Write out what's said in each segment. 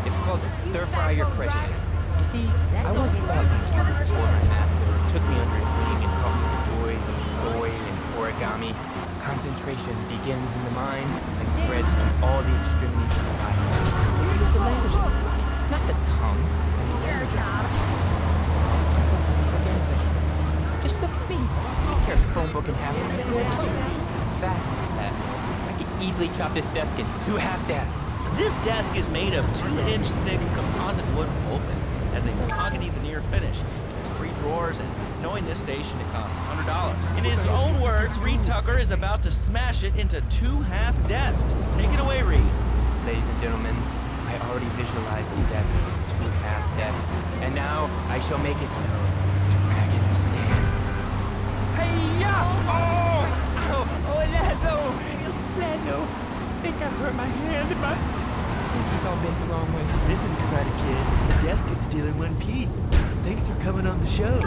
It's called Stir Fry Your Prejudice. You see, I once thought my father before my master took me under his wing and taught me the joys of soy and origami. Concentration begins in the mind and spreads to all the extremities of the body. So use the language of the body, not the tongue. Just look at me. I tear a phone book in half with my bare tongue. In fact, I could easily chop this desk in 2 half desks. This desk is made of 2-inch thick composite wood open, has a mahogany veneer finish. It has 3 drawers, and knowing this station, it costs $100. In his own words, Reed Tucker is about to smash it into 2 half desks. Take it away, Reed. Ladies and gentlemen, I already visualized the desk with 2 half desks, and now I shall make it so. Dragon stance. Hey-ya! Lando! I think I hurt my hand. I think he's all bent the wrong way. Listen, Karate Kid, the desk is still in one piece. Thanks for coming on the show.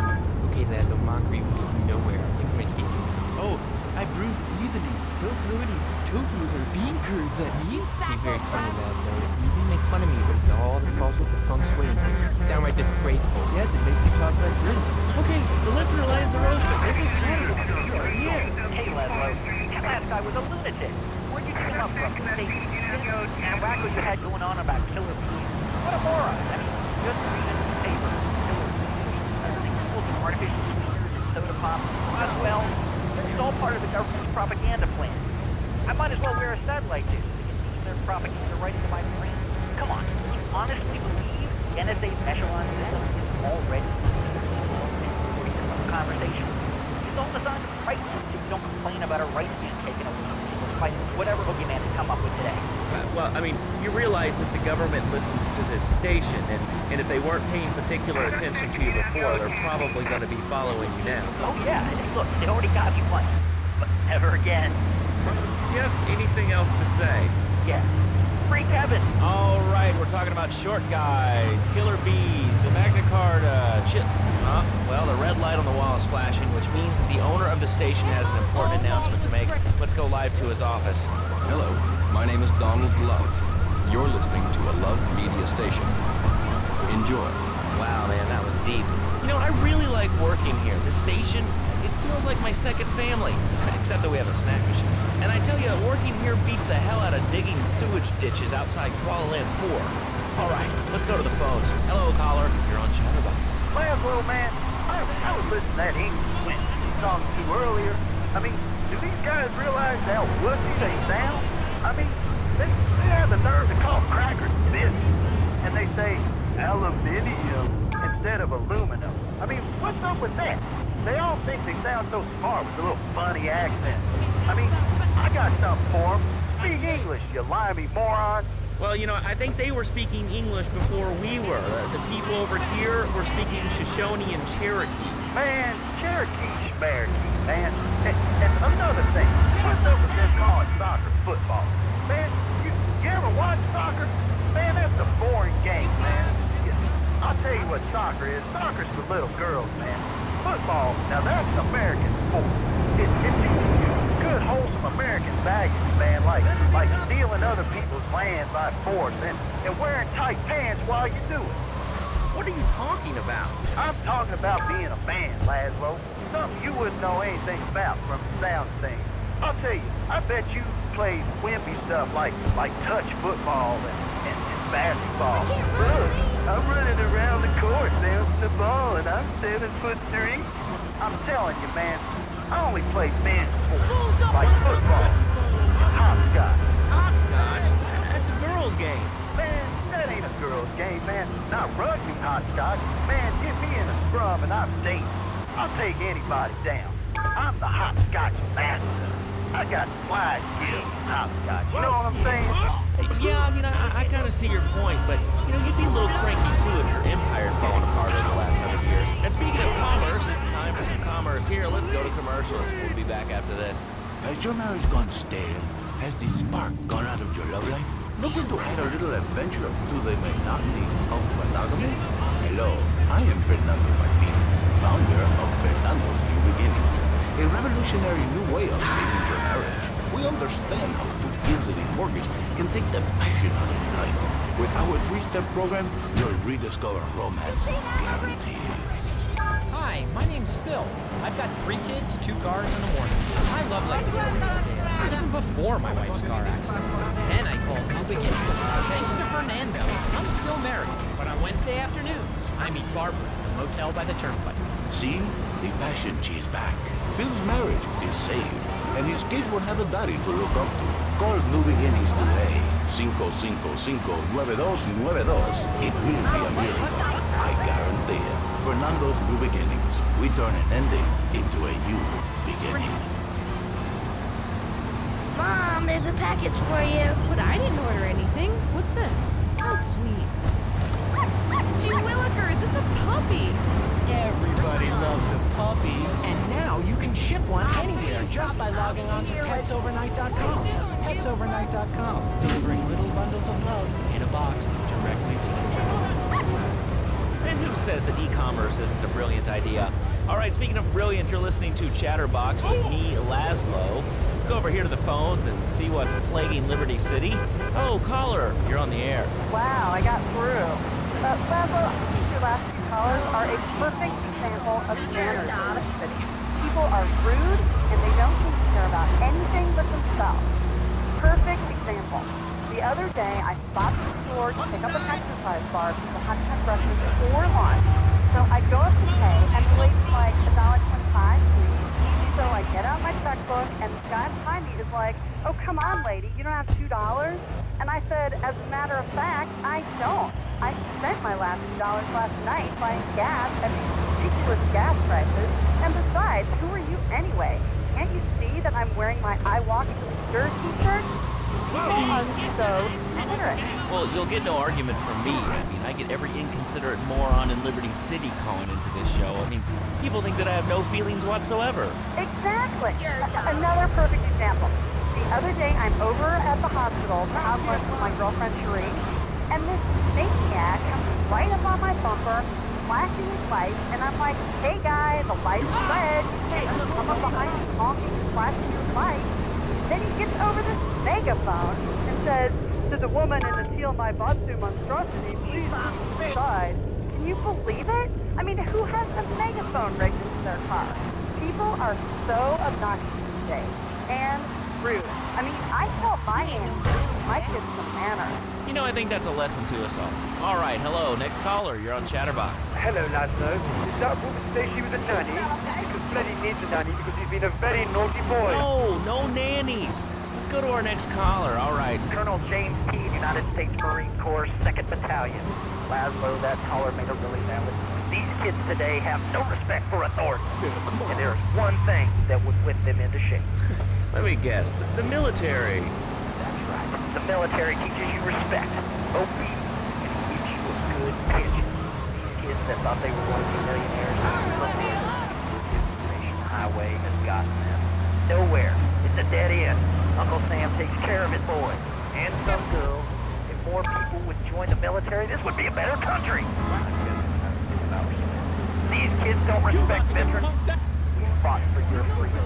Okay, Lando, mockery will get you nowhere. I think I'm gonna hit you. Oh, I breathe easily. Don't throw any tofus or bean curds at me. You're very funny, Lando. You can make fun of me, but it's all the fault of the feng shui. It's downright disgraceful. Yes, it makes you talk like this. Okay, the listener lines are open. This is Chatterbox. You are here. Hey, Laszlo. That last guy was a lunatic. Where'd you come up from? Hey, that wacko you had going on about killer bees. What a moron. I mean, just reading the paper. Killer bees. They full of artificial sweeteners and soda pop. Well, it's all part of the government's propaganda plan. I might as well wear a satellite dish. They can beam their propaganda right into my brain. Come on, you honestly believe the NSA's echelon system is already conversation? It's all designed to frighten you so you don't complain about a rice being taken away by whatever boogeyman they come up with today. Well, I mean, you realize that the government listens to this station, and if they weren't paying particular attention to you before, they're probably going to be following you now. Oh yeah, and look, they already got me once, but never again. Do you have anything else to say? Yeah. Free Kevin! All right, we're talking about short guys, killer bees, the Magna Carta, well, the red light on the wall is flashing, which means that the owner of the station has an important announcement to make. Let's go live to his office. Hello, my name is Donald Love. You're listening to a Love Media station. Enjoy. Wow, man, that was deep. You know, I really like working here. The station, it feels like my second family, except that we have a snack machine. And I tell you, working here beats the hell out of digging sewage ditches outside Kuala Lumpur. All right, let's go to the phones. Hello, caller. You're on Chatterbox. Laszlo, man, I was listening to that English song too earlier. I mean, do these guys realize how wussy they sound? I mean, they have the nerve to call crackers biscuits, and they say aluminium instead of aluminum. I mean, what's up with that? They all think they sound so smart with a little funny accent. I mean, I got something for them. Speak English, you limey moron. Well, you know, I think they were speaking English before we were. The people over here were speaking Shoshone and Cherokee. Man, Cherokee schmarokee, man. And another thing, what's up with them calling soccer football? Man, you ever watch soccer? Man, that's a boring game, man. I'll tell you what soccer is. Soccer's for little girls, man. Football, now that's an American sport. It teaches you good, wholesome American values, man, like stealing other people's land by force and wearing tight pants while you do it. What are you talking about? I'm talking about being a man, Laszlo. Something you wouldn't know anything about from the sound thing. I'll tell you, I bet you played wimpy stuff like touch football and basketball. Look, I'm running around the court bouncing the ball and I'm 7'3". I'm telling you, man, I only play men's sports, like football and hopscotch. Hopscotch? That's a girl's game. Man, that ain't a girl's game, man. Not rugby hopscotch. Man, get me in a scrum and I'm dangerous. I'll take anybody down. I'm the hopscotch master. I got fly skills in hopscotch. You know what I'm saying? Yeah, I mean, I kind of see your point, but, you know, you'd be a little cranky, too, if your empire had fallen apart over the last 100 years. And speaking of commerce, it's time for some commerce here. Let's go to commercials. We'll be back after this. Has your marriage gone stale? Has the spark gone out of your love life? Looking to add a little adventure to the monotony of monogamy? Hello, I am Fernando Martinez, founder of Fernando's New Beginnings, a revolutionary new way of saving your marriage. We understand how too easily mortgage can take the passion out of life. With our 3-step program, you'll rediscover romance guaranteed. Hi, my name's Phil. I've got 3 kids, 2 cars, and a morning. I love life as it is there, even before my wife's car accident. Then I called New Beginnings. Thanks to Fernando, I'm still married, but on Wednesday afternoons, I meet Barbara at the motel by the turnpike. See? The passion she's back. Phil's marriage is saved, and his kids will have a daddy to look up to. Call New Beginnings today. 555-9292. It will be a miracle. I guarantee it. Fernando's New Beginnings. We turn an ending into a new beginning. Mom, there's a package for you. But I didn't order anything. What's this? How sweet. Gee willikers, it's a puppy. Everybody loves a puppy. And now you can ship one anywhere just by logging on to petsovernight.com. Petsovernight.com, delivering little bundles of love in a box directly to your door. And who says that e-commerce isn't a brilliant idea? All right, speaking of brilliant, you're listening to Chatterbox with me, Laszlo. Let's go over here to the phones and see what's plaguing Liberty City. Oh, caller, you're on the air. Wow, I got through. Laszlo, I think your last few callers are a perfect example of manners in this city. People are rude, and they don't seem to care about anything but themselves. Perfect example. The other day, I stopped at the store to pick up an exercise bar because I hadn't had breakfast for lunch. So I go up to pay, and the lady's like, $1.25, please. So I get out my checkbook, and the guy behind me is like, oh, come on, lady, you don't have $2? And I said, as a matter of fact, I don't. I spent my last $2 last night buying gas at these ridiculous gas prices. And besides, who are you anyway? Can't you see that I'm wearing my I Walk to the Stir t-shirt? People are so considerate. Well, you'll get no argument from me. I mean, I get every inconsiderate moron in Liberty City calling into this show. I mean, people think that I have no feelings whatsoever. Exactly. Another perfect example. The other day, I'm over at the hospital to have lunch with my girlfriend, Cherie, and this maniac comes right up on my bumper, flashing his lights, and I'm like, hey guy, the light's red. Hey, come up behind you, honking and flashing your lights. Then he gets over this megaphone and says, to the woman in the teal my Batsu monstrosity, please move aside. Can you believe it? I mean, who has a megaphone rigged into their car? People are so obnoxious these days. And rude. I mean, I tell my hands to my kids some manners. You know, I think that's a lesson to us all. All right, hello, next caller, you're on Chatterbox. Hello, Laszlo. Did that woman say she was a nanny? Because Freddy needs a nanny because he's been a very naughty boy. No nannies. Let's go to our next caller, all right. Colonel James P., United States Marine Corps, 2nd Battalion. Laszlo, that caller made a really valid point. These kids today have no respect for authority. And there is one thing that would whip them into shape. Let me guess, the military. That's right. The military teaches you respect, obedience, and gives you a good pension. These kids that thought they were going to be millionaires, the information highway has gotten them nowhere. It's a dead end. Uncle Sam takes care of his boys and some girls. If more people would join the military, this would be a better country. These kids don't respect veterans. We fought for your freedom.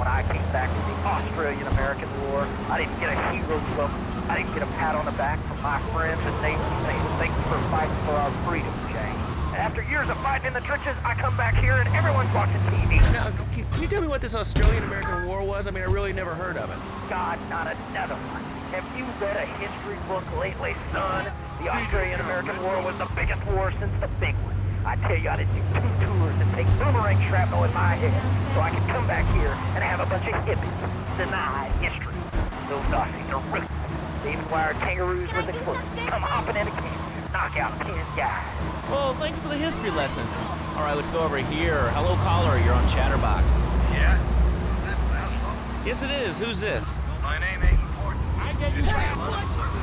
When I came back from the Australian-American War, I didn't get a hero's look. I didn't get a pat on the back from my friends and neighbors saying, thank you for fighting for our freedom, Jane. After years of fighting in the trenches, I come back here and everyone's watching TV. Now, can you tell me what this Australian-American War was? I mean, I really never heard of it. God, not another one. Have you read a history book lately, son? The Australian-American War was the biggest war since the big one. I tell you, I did do 2 tours and take boomerang shrapnel in my head so I could come back here and have a bunch of hippies deny history. Those Aussies are ruthless. They even wired kangaroos with explosives. Come hopping in a can, knock out 10 guys. Well, thanks for the history lesson. All right, let's go over here. Hello, caller, you're on Chatterbox. Yeah? Is that Laszlo? Yes, it is. Who's this? My name ain't important. It's real unimportant.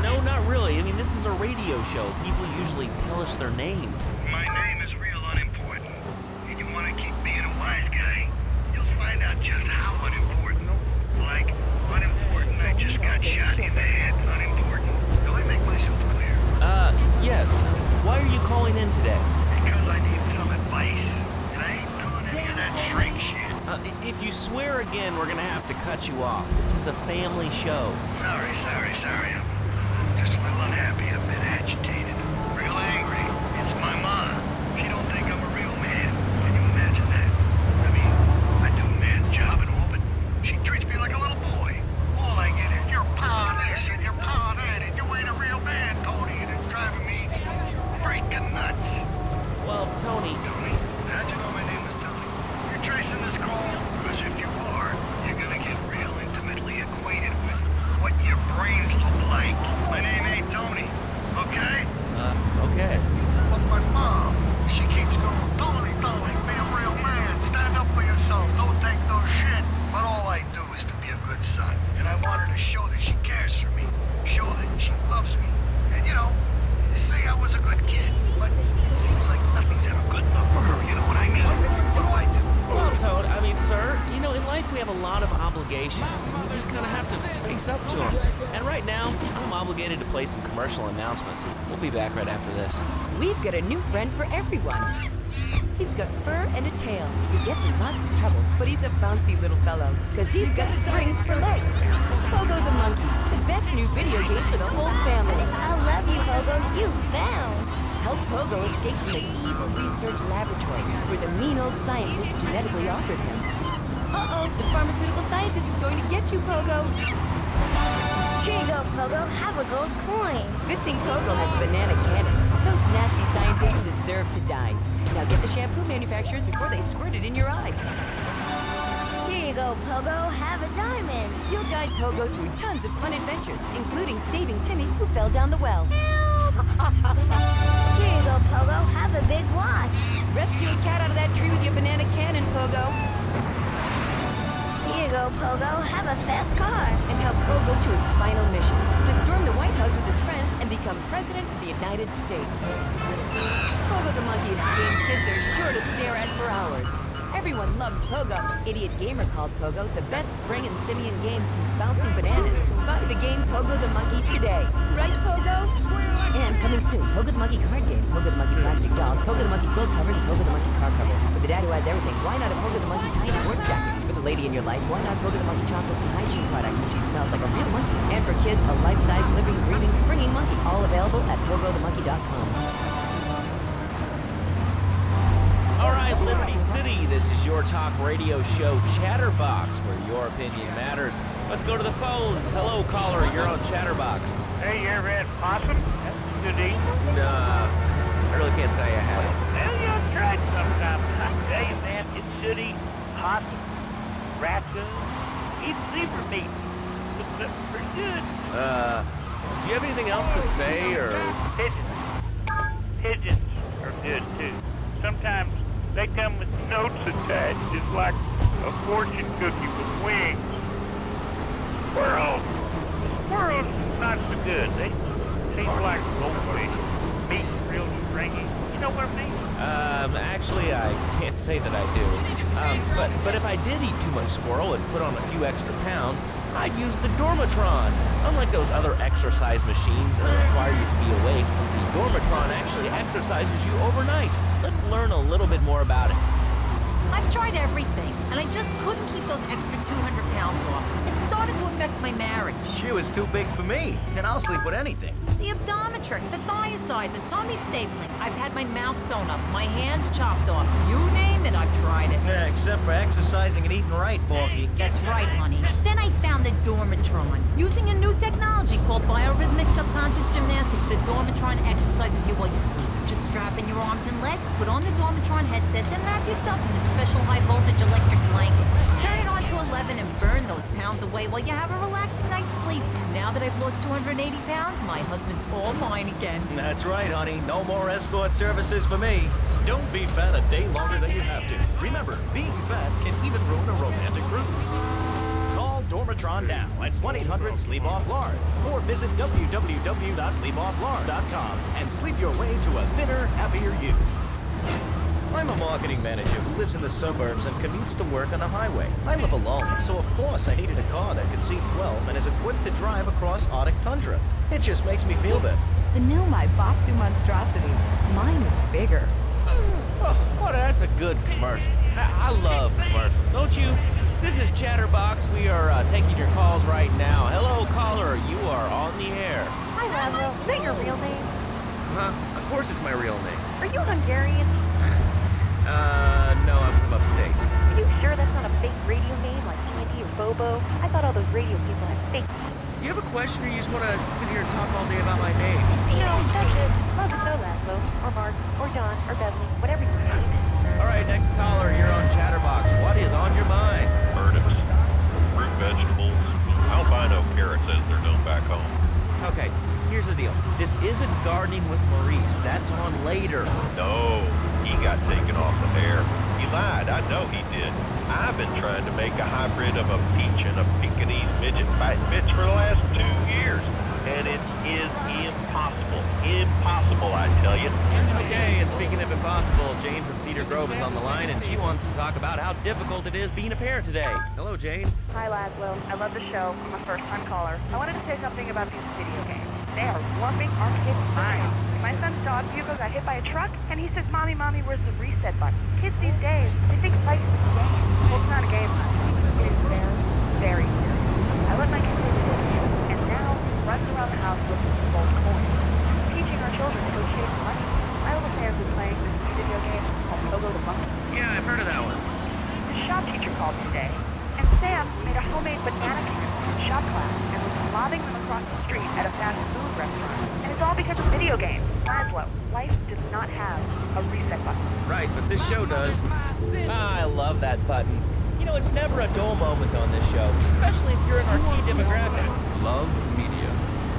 No, not really. I mean, this is a radio show. People usually tell us their name. My name is real unimportant. And you want to keep being a wise guy, you'll find out just how unimportant. Like, unimportant, I just got shot in the head, unimportant. Do I make myself clear? Yes. Why are you calling in today? Because I need some advice. And I ain't doing any of that shrink shit. If you swear again, we're gonna have to cut you off. This is a family show. Sorry. I'm just a little face up to him. And right now, I'm obligated to play some commercial announcements. We'll be back right after this. We've got a new friend for everyone. He's got fur and a tail. He gets in lots of trouble, but he's a bouncy little fellow, because he's got springs for legs. Pogo the Monkey, the best new video game for the whole family. I love you, Pogo. You found. Help Pogo escape from the evil research laboratory where the mean old scientist genetically altered him. Uh-oh, the pharmaceutical scientist is going to get you, Pogo. Here you go, Pogo. Have a gold coin. Good thing Pogo has a banana cannon. Those nasty scientists deserve to die. Now get the shampoo manufacturers before they squirt it in your eye. Here you go, Pogo. Have a diamond. You'll guide Pogo through tons of fun adventures, including saving Timmy, who fell down the well. Help! Here you go, Pogo. Have a big watch. Rescue a cat out of that tree with your banana cannon, Pogo. Here you go, Pogo. Have a fast car. And help Pogo to his final mission, to storm the White House with his friends and become President of the United States. Pogo the Monkey is the game kids are sure to stare at for hours. Everyone loves Pogo. Idiot Gamer called Pogo the best spring and simian game since bouncing bananas. Buy the game Pogo the Monkey today. Right, Pogo? And coming soon, Pogo the Monkey card game, Pogo the Monkey plastic dolls, Pogo the Monkey quilt covers, and Pogo the Monkey car covers. For the dad who has everything, why not a Pogo the Monkey tiny sports jacket? For the lady in your life, why not Pogo the Monkey chocolates and hygiene products so she smells like a real monkey? And for kids, a life-size, living, breathing, springing monkey. All available at PogoTheMonkey.com. All right, Liberty City, this is your talk radio show Chatterbox, where your opinion matters. Let's go to the phones. Hello, caller, you're on Chatterbox. Hey, you ever had possum? That's good eating. Nah, I really can't say I have. Well, you ought to try it sometime. I tell you, man, it should eat possum, raccoon, eat zebra meat. It's pretty good. Do you have anything else to say, or? Pigeons. Pigeons are good, too. Sometimes they come with notes attached, just like a fortune cookie with wings. Squirrels. Squirrels not so good. They taste like goldfish. Meat real stringy. You know what I mean? Actually, I can't say that I do. But if I did eat too much squirrel and put on a few extra pounds, I'd use the Dormatron. Unlike those other exercise machines that require you to be awake, the Dormatron actually exercises you overnight. Let's learn a little bit more about it. I've tried everything, and I just couldn't keep those extra 200 pounds off. It started to affect my marriage. She was too big for me, and I'll sleep with anything. The Abdometrix, the Thiasize, and tummy stapling. I've had my mouth sewn up, my hands chopped off. You name it, I've tried it. Yeah, except for exercising and eating right, Porky. That's right, honey. Then I found the Dormatron. Using a new technology called biorhythmic subconscious gymnastics, the Dormatron exercises you while you sleep. Just strap in your arms and legs, put on the Dormatron headset, then wrap yourself in the special high-voltage electric blanket. Turn it on to 11 and burn those pounds away while you have a relaxing night's sleep. Now that I've lost 280 pounds, my husband's all mine again. That's right, honey. No more escort services for me. Don't be fat a day longer than you have to. Remember, being fat can even ruin a romantic cruise. Call Dormatron now at 1-800-SLEEP-OFF-LARD or visit www.sleepofflard.com and sleep your way to a thinner, happier you. I'm a marketing manager who lives in the suburbs and commutes to work on the highway. I live alone, so of course I needed a car that could seat 12 and is equipped to drive across Arctic tundra. It just makes me feel better. The new Maibatsu monstrosity. Mine is bigger. Oh, that's a good commercial. I love commercials, don't you? This is Chatterbox. We are taking your calls right now. Hello, caller. You are on the air. Hi, Laszlo. Is that your real name? Huh? Of course it's my real name. Are you Hungarian? No, I'm from upstate. Are you sure that's not a fake radio name like Candy or Bobo? I thought all those radio people had fake names. Do you have a question, or you just want to sit here and talk all day about my name? No, that's it. Love to know Laszlo, or Mark, or John, or Beverly, whatever your name is. All right, next caller, you're on Chatterbox. What is on your mind? Turnips, root vegetables, albino carrots as they're known back home. Okay, here's the deal. This isn't Gardening with Maurice. That's on later. No, he got taken off the air. He lied. I know he did. I've been trying to make a hybrid of a peach and a Pekingese midget fight bitch for the last 2 years. And it is impossible. Impossible. impossible, I tell you. Okay, and speaking of impossible, Jane from Cedar Grove is on the line, and she wants to talk about how difficult it is being a parent today. Hello, Jane. Hi, Laszlo. I love the show. I'm a first-time caller. I wanted to say something about these video games. They are warping our kids' minds. My son's dog, Hugo, got hit by a truck, and he says, Mommy, Mommy, where's the reset button? Kids these days, they think life is a game. Well, it's not a game. It is very, very serious. I let my kids into it, and now he runs around the house looking for gold coins, teaching our children to go chase money. My little Sam's been playing this new video game called Pogo the Monkey. Yeah, I've heard of that one. The shop teacher called today, and Sam made a homemade banana can in shop class and was lobbing them across the street at a fast food restaurant. And it's all because of video games. Laszlo, life does not have a reset button. Right, but this show does. I love that button. You know, it's never a dull moment on this show, especially if you're in our key demographic. Love media,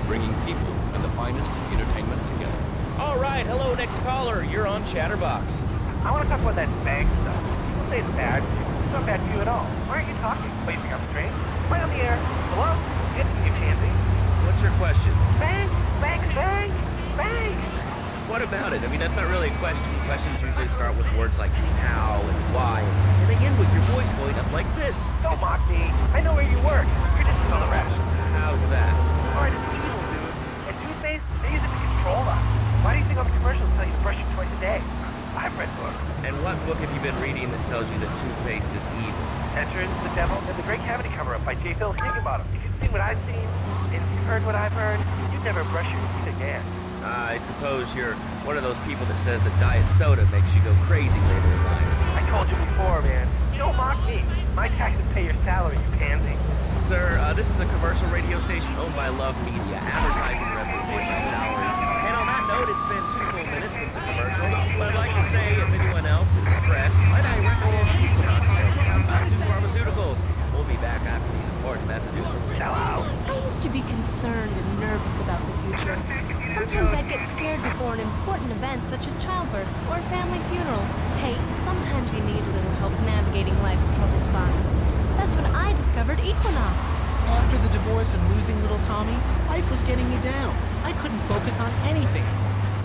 bringing people and the finest entertainment together. All right, hello, next caller. You're on Chatterbox. I want to talk about that bag stuff. People say it's bad. It's not bad to you at all. Why aren't you talking? What, you think I'm strange? Right on the air. Hello? It's you, Tansy. What's your question? Bang! Bang! Bang! Bang! What about it? I mean, that's not really a question. Questions usually start with words like how and why, and they end with your voice going up like this. Don't mock me. I know where you work. You're just another rat. How's that? Alright, it's evil, dude. And toothpaste, they use it to control us. Why do you think all the commercials tell you to brush your twice a day? I've read books. And what book have you been reading that tells you that toothpaste is evil? Entrance, The Devil, and The Great Cavity Cover-Up by J. Phil Higginbottom. If you've seen what I've seen, and if you've heard what I've heard, you'd never brush your teeth again. I suppose you're one of those people that says that diet soda makes you go crazy later in life. I told you before, man. You don't mock me. My taxes pay your salary, you pansy. Sir, this is a commercial radio station owned by Love Media. Advertising revenue paid by salary. And on that note, it's been 2 full minutes since a commercial. But I'd like to say, if anyone else is stressed, might I recommend Equinox Pharmaceuticals. We'll be back after these important messages. Hello. I used to be concerned and nervous about the future. Sometimes I'd get scared before an important event such as childbirth or a family funeral. Hey, sometimes you need a little help navigating life's trouble spots. That's when I discovered Equinox. After the divorce and losing little Tommy, life was getting me down. I couldn't focus on anything.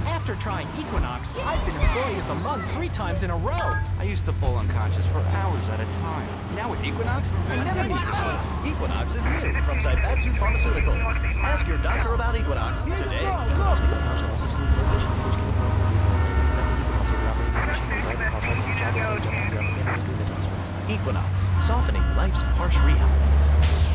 After trying Equinox, I've been Employee of the Month 3 times in a row. I used to fall unconscious for hours at a time. Now with Equinox, I never need to sleep. Equinox is new from Zaibatsu Pharmaceuticals. Ask your doctor about Equinox today. Equinox, softening life's harsh realities.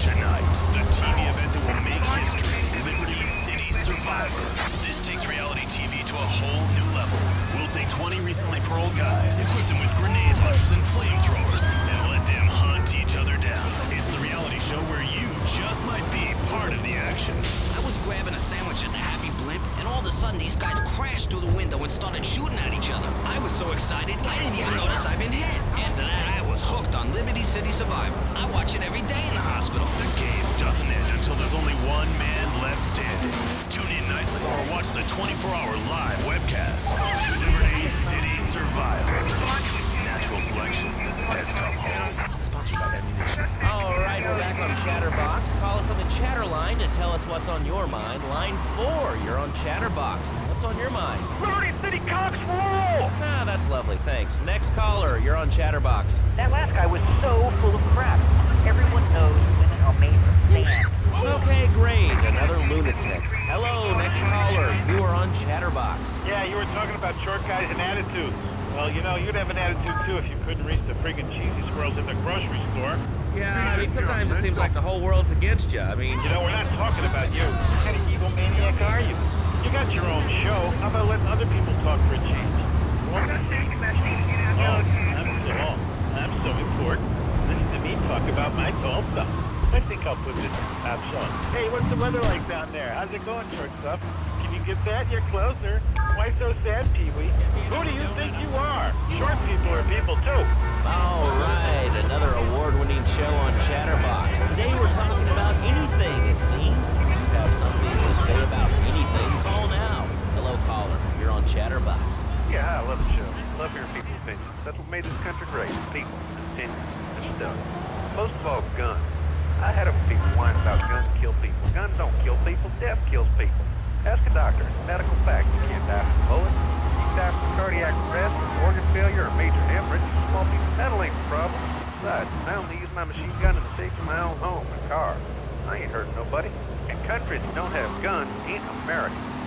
Tonight, the TV event that will make history, Liberty City Survivor. This takes reality TV to a whole new level. We'll take 20 recently paroled guys, equip them with grenade launchers and flamethrowers, and let them hunt each other down. It's the reality show where you just might be part of the action. I was grabbing a sandwich at the Happy Blimp, and all of a sudden these guys crashed through the window and started shooting at each other. I was so excited, I didn't even notice I'd been hit. After that, I was hooked on Liberty City Survivor. I watch it every day in the hospital. The game doesn't end until there's only one man left standing. Tune in nightly or watch the 24-hour live webcast. Liberty City Survivor. Natural selection has come home. Sponsored by Ammunition. All right, we're back on Chatterbox. Call us on the chatter line to tell us what's on your mind. Line 4, you're on Chatterbox. What's on your mind? Liberty City Cox rule! Ah, that's lovely, thanks. Next caller, you're on Chatterbox. That last guy was so full of crap. Everyone knows women are made for man. Okay, great. Another lunatic. Hello, next caller. You are on Chatterbox. Yeah, you were talking about short guys and attitudes. Well, you know, you'd have an attitude too if you couldn't reach the friggin' cheesy squirrels in the grocery store. Yeah, I mean, sometimes it seems like the whole world's against you. I mean... You know, we're not talking about you. What kind of evil maniac are you? You got your own show. How about letting other people talk for a change? I'm so important. Listen to me talk about my tall stuff. I think I'll put this apps on. Hey, what's the weather like down there? How's it going, short stuff? Can you get that? You're closer. Why so sad, Pee-wee? Who do you think you are? Short people are people, too. All right, another award-winning show on Chatterbox. Today we're talking about anything, it seems. If you have something to say about anything, call now. Hello, caller. You're on Chatterbox. Yeah, I love the show. Love hearing people's opinions. That's what made this country great. People, opinions, and stuff. Most of all, guns. I had them people whine about guns kill people. Guns don't kill people. Death kills people. Ask a doctor. Medical fact. You can't die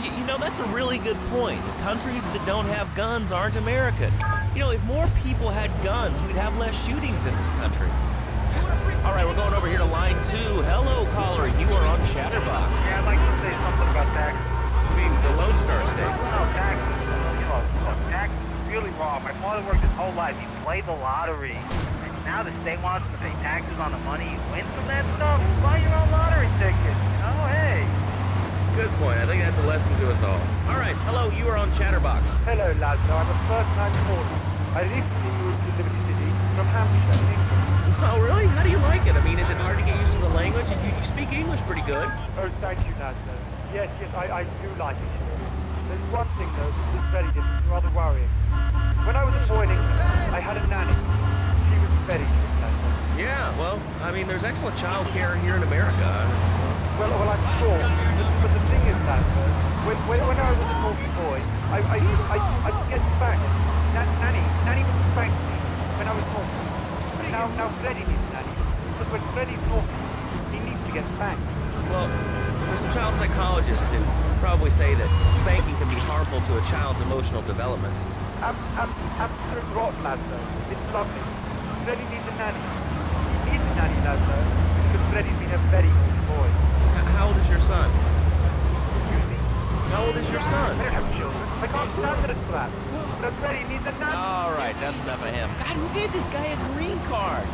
You know, that's a really good point. Countries that don't have guns aren't American. You know, if more people had guns, we'd have less shootings in this country. All right, we're going over here to line 2. Hello, caller. You are on Chatterbox. Yeah, I'd like to say something about taxes. I mean, the Lone Star State. No, taxes. Taxes is really wrong. My father worked his whole life. He played the lottery. And now the state wants him to pay taxes on the money he wins from that stuff. Buy your own lottery ticket. Oh, hey. Good point. I think that's a lesson to us all. All right, hello. You are on Chatterbox. Hello, Laszlo. I'm a first-time caller. I recently moved to Liberty City from Hampshire, England. Oh, really? How do you like it? I mean, is it hard to get used to the language? You speak English pretty good. Oh, thank you, Laszlo. Yes, I do like it here. There's one thing, though, that's very different, rather worrying. When I was a boy in England, I had a nanny. She was very good, Laszlo. Yeah, well, I mean, there's excellent child care here in America. Well, I'm sure. But the thing is, Laszlo, when I was a naughty boy, I get spanked. Nanny would spank me when I was naughty. Now Freddy needs nanny. Because when Freddy's naughty, he needs to get spanked. Well, there's some child psychologists who probably say that spanking can be harmful to a child's emotional development. Absolute rot, Laszlo. It's lovely. Freddy needs a nanny. He needs a nanny, Laszlo, because Freddy's been a very good boy. How old is your son? Excuse me? How old is your son? I don't have children. I can't stand it, Brad. But Freddy needs a nanny. All right, that's enough of him. God, who gave this guy a green card?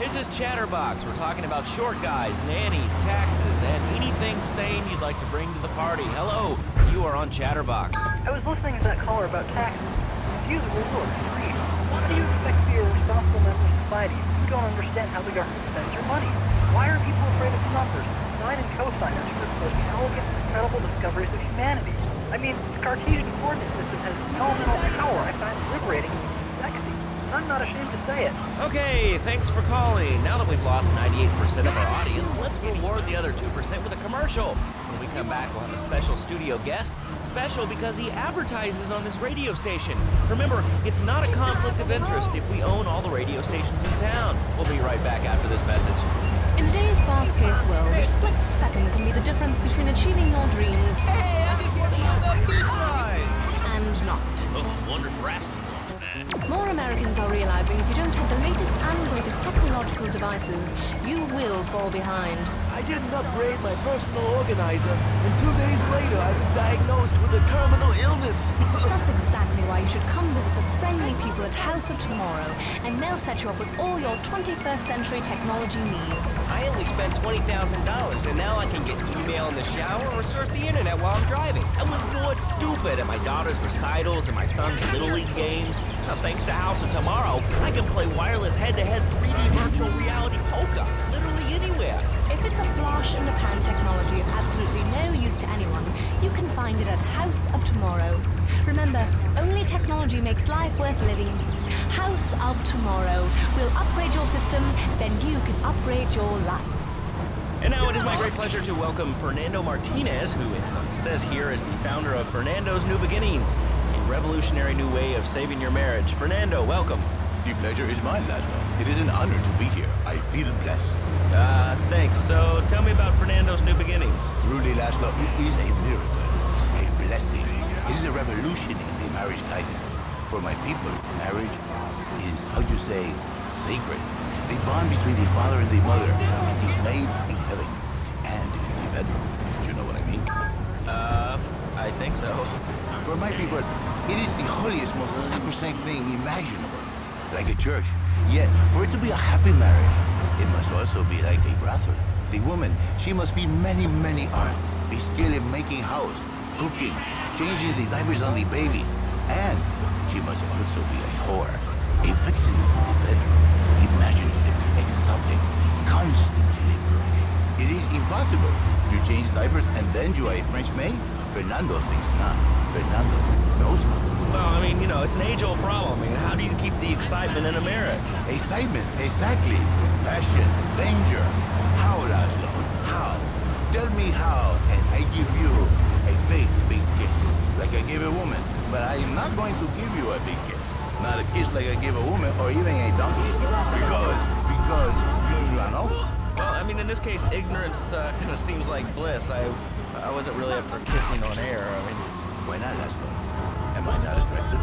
This is Chatterbox. We're talking about short guys, nannies, taxes, and anything sane you'd like to bring to the party. Hello, you are on Chatterbox. I was listening to that caller about taxes. To use a rule of three, how do you expect to be a responsible member of society if you don't understand how the government spends your money? Why are people afraid of numbers, sine and cosigners for the most elegant, incredible discoveries of humanity? I mean, the Cartesian coordinate system has elemental power I find liberating and sexy. I'm not ashamed to say it. Okay, thanks for calling. Now that we've lost 98% of our audience, let's reward the other 2% with a commercial. When we come back, we'll have a special studio guest. Special because he advertises on this radio station. Remember, it's not a conflict of interest if we own all the radio stations in town. We'll be right back after this message. In today's fast-paced world, a split second can be the difference between achieving your dreams Hey, I just want to know that Peace Prize! and not. Oh, wonder if Harassment's on tonight. More Americans are realizing if you don't have the latest and greatest technological devices, you will fall behind. I didn't upgrade my personal organizer, and 2 days later I was diagnosed with a terminal illness. That's exactly why you should come visit the friendly people at House of Tomorrow, and they'll set you up with all your 21st century technology needs. I only spent $20,000, and now I can get email in the shower or surf the internet while I'm driving. I was bored stupid at my daughter's recitals and my son's Little League games. Now, thanks to House of Tomorrow, I can play wireless head-to-head 3D virtual reality poker literally anywhere. If it's a flash in the pan technology of absolutely no use to anyone, you can find it at House of Tomorrow. Remember, only technology makes life worth living. House of Tomorrow will upgrade your system, then you can upgrade your life. And now it is my great pleasure to welcome Fernando Martinez, who it says here is the founder of Fernando's New Beginnings, a revolutionary new way of saving your marriage. Fernando, welcome. The pleasure is mine, Laszlo. It is an honor to be here. I feel blessed. Thanks. So tell me about Fernando's New Beginnings. Truly, Laszlo, it is a miracle, a blessing. It is a revolution in the marriage guidance. For my people, marriage is, how'd you say, sacred. The bond between the father and the mother. It is made in heaven and in the bedroom, if you know what I mean. I think so. For my people, it is the holiest, most sacrosanct thing imaginable. Like a church. Yet, for it to be a happy marriage, it must also be like a brothel. The woman, she must be many, many arts. Be skilled in making house, cooking, changing the diapers on the babies. And she must also be a whore. A vixen in the bedroom. Imaginative, exotic, constantly fresh. It is impossible. You change diapers and then you are a French maid? Fernando thinks not. Fernando knows not. Well, I mean, you know, it's an age-old problem. I mean, how do you keep the excitement in a marriage? Excitement, exactly. Passion, danger. How, Laszlo? How? Tell me how, and I give you a big, big kiss. Like I gave a woman. But I am not going to give you a big kiss. Not a kiss like I gave a woman or even a donkey. Because you do not know. Well, I mean, in this case, ignorance kind of seems like bliss. I I wasn't really up for kissing on air. I mean, Why not, Laszlo? Am I not attractive?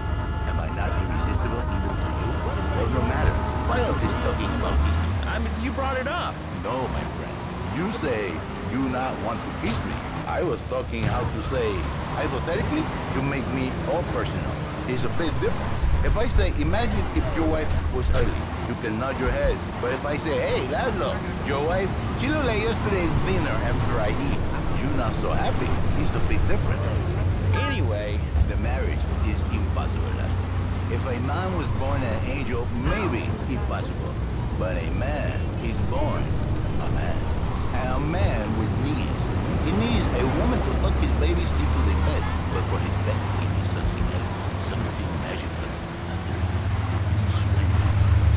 Am I not irresistible even to you? Well, no matter. Why all this talking about kissing? I mean, you brought it up. No, my friend. You say you not want to kiss me. I was talking how to say, hypothetically, you make me all personal. It's a bit different. If I say, imagine if your wife was ugly, you can nod your head. But if I say, hey, Laszlo, your wife, she looked like yesterday's dinner after I eat. You not so happy. It's a bit different. Anyway, the marriage is impossible, Laszlo. If a man was born an angel, maybe impossible. But a man is born a man. And a man with needs. He needs a woman to tuck his babies into the bed. But for his bed, he needs something else. Something magical.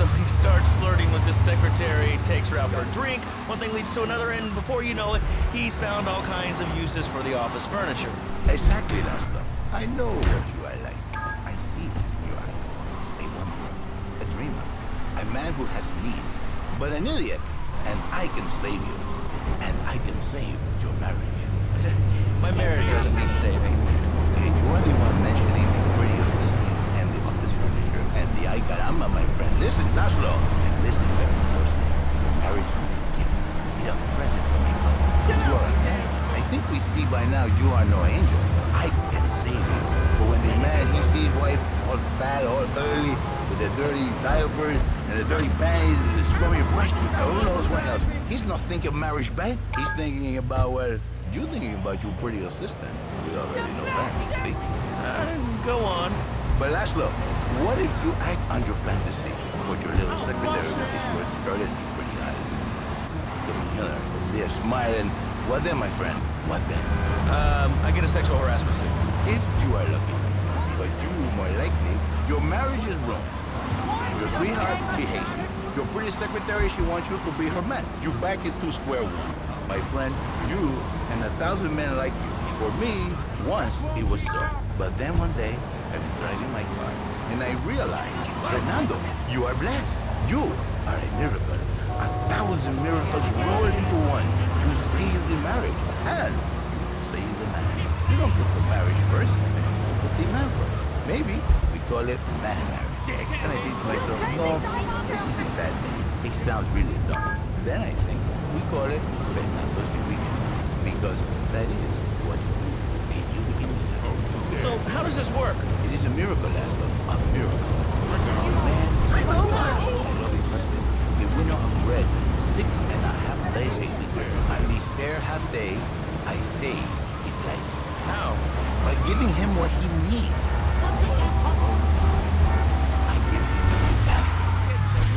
so he starts flirting with his secretary, takes her out for a drink, one thing leads to another, and before you know it, he's found all kinds of uses for the office furniture. Exactly, Laszlo. I know what you are like. I see it in your eyes. A wanderer, a dreamer, a man who has needs, but an idiot. And I can save you. And I can save your marriage. My marriage doesn't need saving. Hey, you are the one mentioning the pretty assistant and the office furniture and the ay caramba, my friend. Listen, Laszlo, and listen very closely. Your marriage is a gift. It's a present from me. You are a man. I think we see by now you are no angel. I can save you. For when the man, he sees wife all fat, all ugly, with the dirty diapers and the dirty panties and the screwy brush, and who knows what else. He's not thinking marriage bad. He's thinking about, well, you thinking about your pretty assistant. We already know that, see? Go on. But Laszlo, what if you act on your fantasy for your little secretary with his short skirt and your pretty eyes? They're smiling. What then, my friend? What then? I get a sexual harassment suit. If you are lucky. But you, more likely, your marriage is ruined. Your sweetheart, she hates you. Your pretty secretary, she wants you to be her man. You back it to square one. My friend, you and 1,000 men like you. For me, once it was so. But then one day, I was driving my car, and I realized, Fernando, you are blessed. You are a miracle. 1,000 miracles rolled into one. You save the marriage, and you save the man. You don't put the marriage first, and you put the man first. Maybe we call it man marriage. And I think to myself, no, this isn't that name. It sounds really dumb. Then I think we call it Fernando's weekend, because that is what it is. A new beginning. So how does this work? It is a miracle, Laszlo. A miracle. A man is a loving husband. The winner of bread 6.5 days a week. On the spare half day, I save his life. How? By giving him what he needs. I give him back.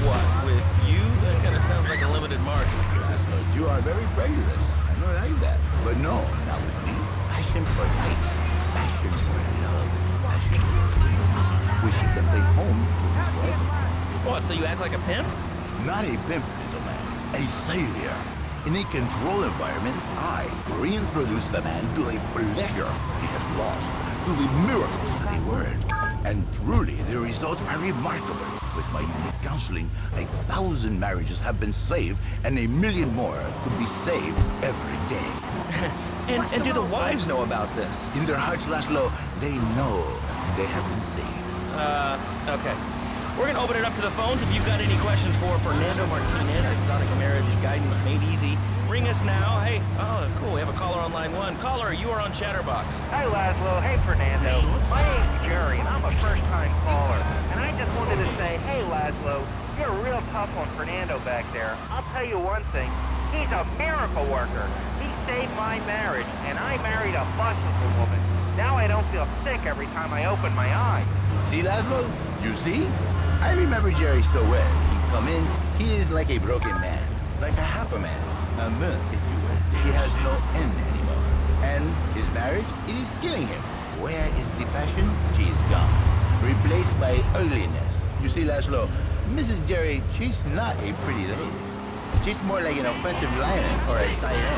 What, with you? That kind of sounds like a limited margin. Laszlo, you are very prejudiced. I don't like that. But no, not with me. Passion for life. Passion for love. Passion for freedom. Which he can take home to his wife. What, so you act like a pimp? Not a pimp, little man. A savior. In a controlled environment, I reintroduce the man to the pleasure he has lost, to the miracles of the world. And truly, the results are remarkable. With my unique counseling, 1,000 marriages have been saved, and 1 million more could be saved every day. And do the wives know about this? In their hearts, Laszlo, they know they have been saved. Okay. We're gonna open it up to the phones. If you've got any questions for Fernando Martinez, Exotic Marriage Guidance Made Easy, ring us now. Hey, oh, cool, we have a caller on line 1. Caller, you are on Chatterbox. Hi, Laszlo. Hey, Fernando. My name's Jerry, and I'm a first-time caller. And I just wanted to say, hey, Laszlo, you're real tough on Fernando back there. I'll tell you one thing. He's a miracle worker. He saved my marriage, and I married a bustable woman. Now I don't feel sick every time I open my eyes. See, Laszlo? You see? I remember Jerry so well. He come in, he is like a broken man. Like a half a man. A man, if you will. He has no end anymore. And his marriage, it is killing him. Where is the passion? She is gone. Replaced by ugliness. You see, Laszlo, Mrs. Jerry, she's not a pretty lady. She's more like an offensive lion or a tiger.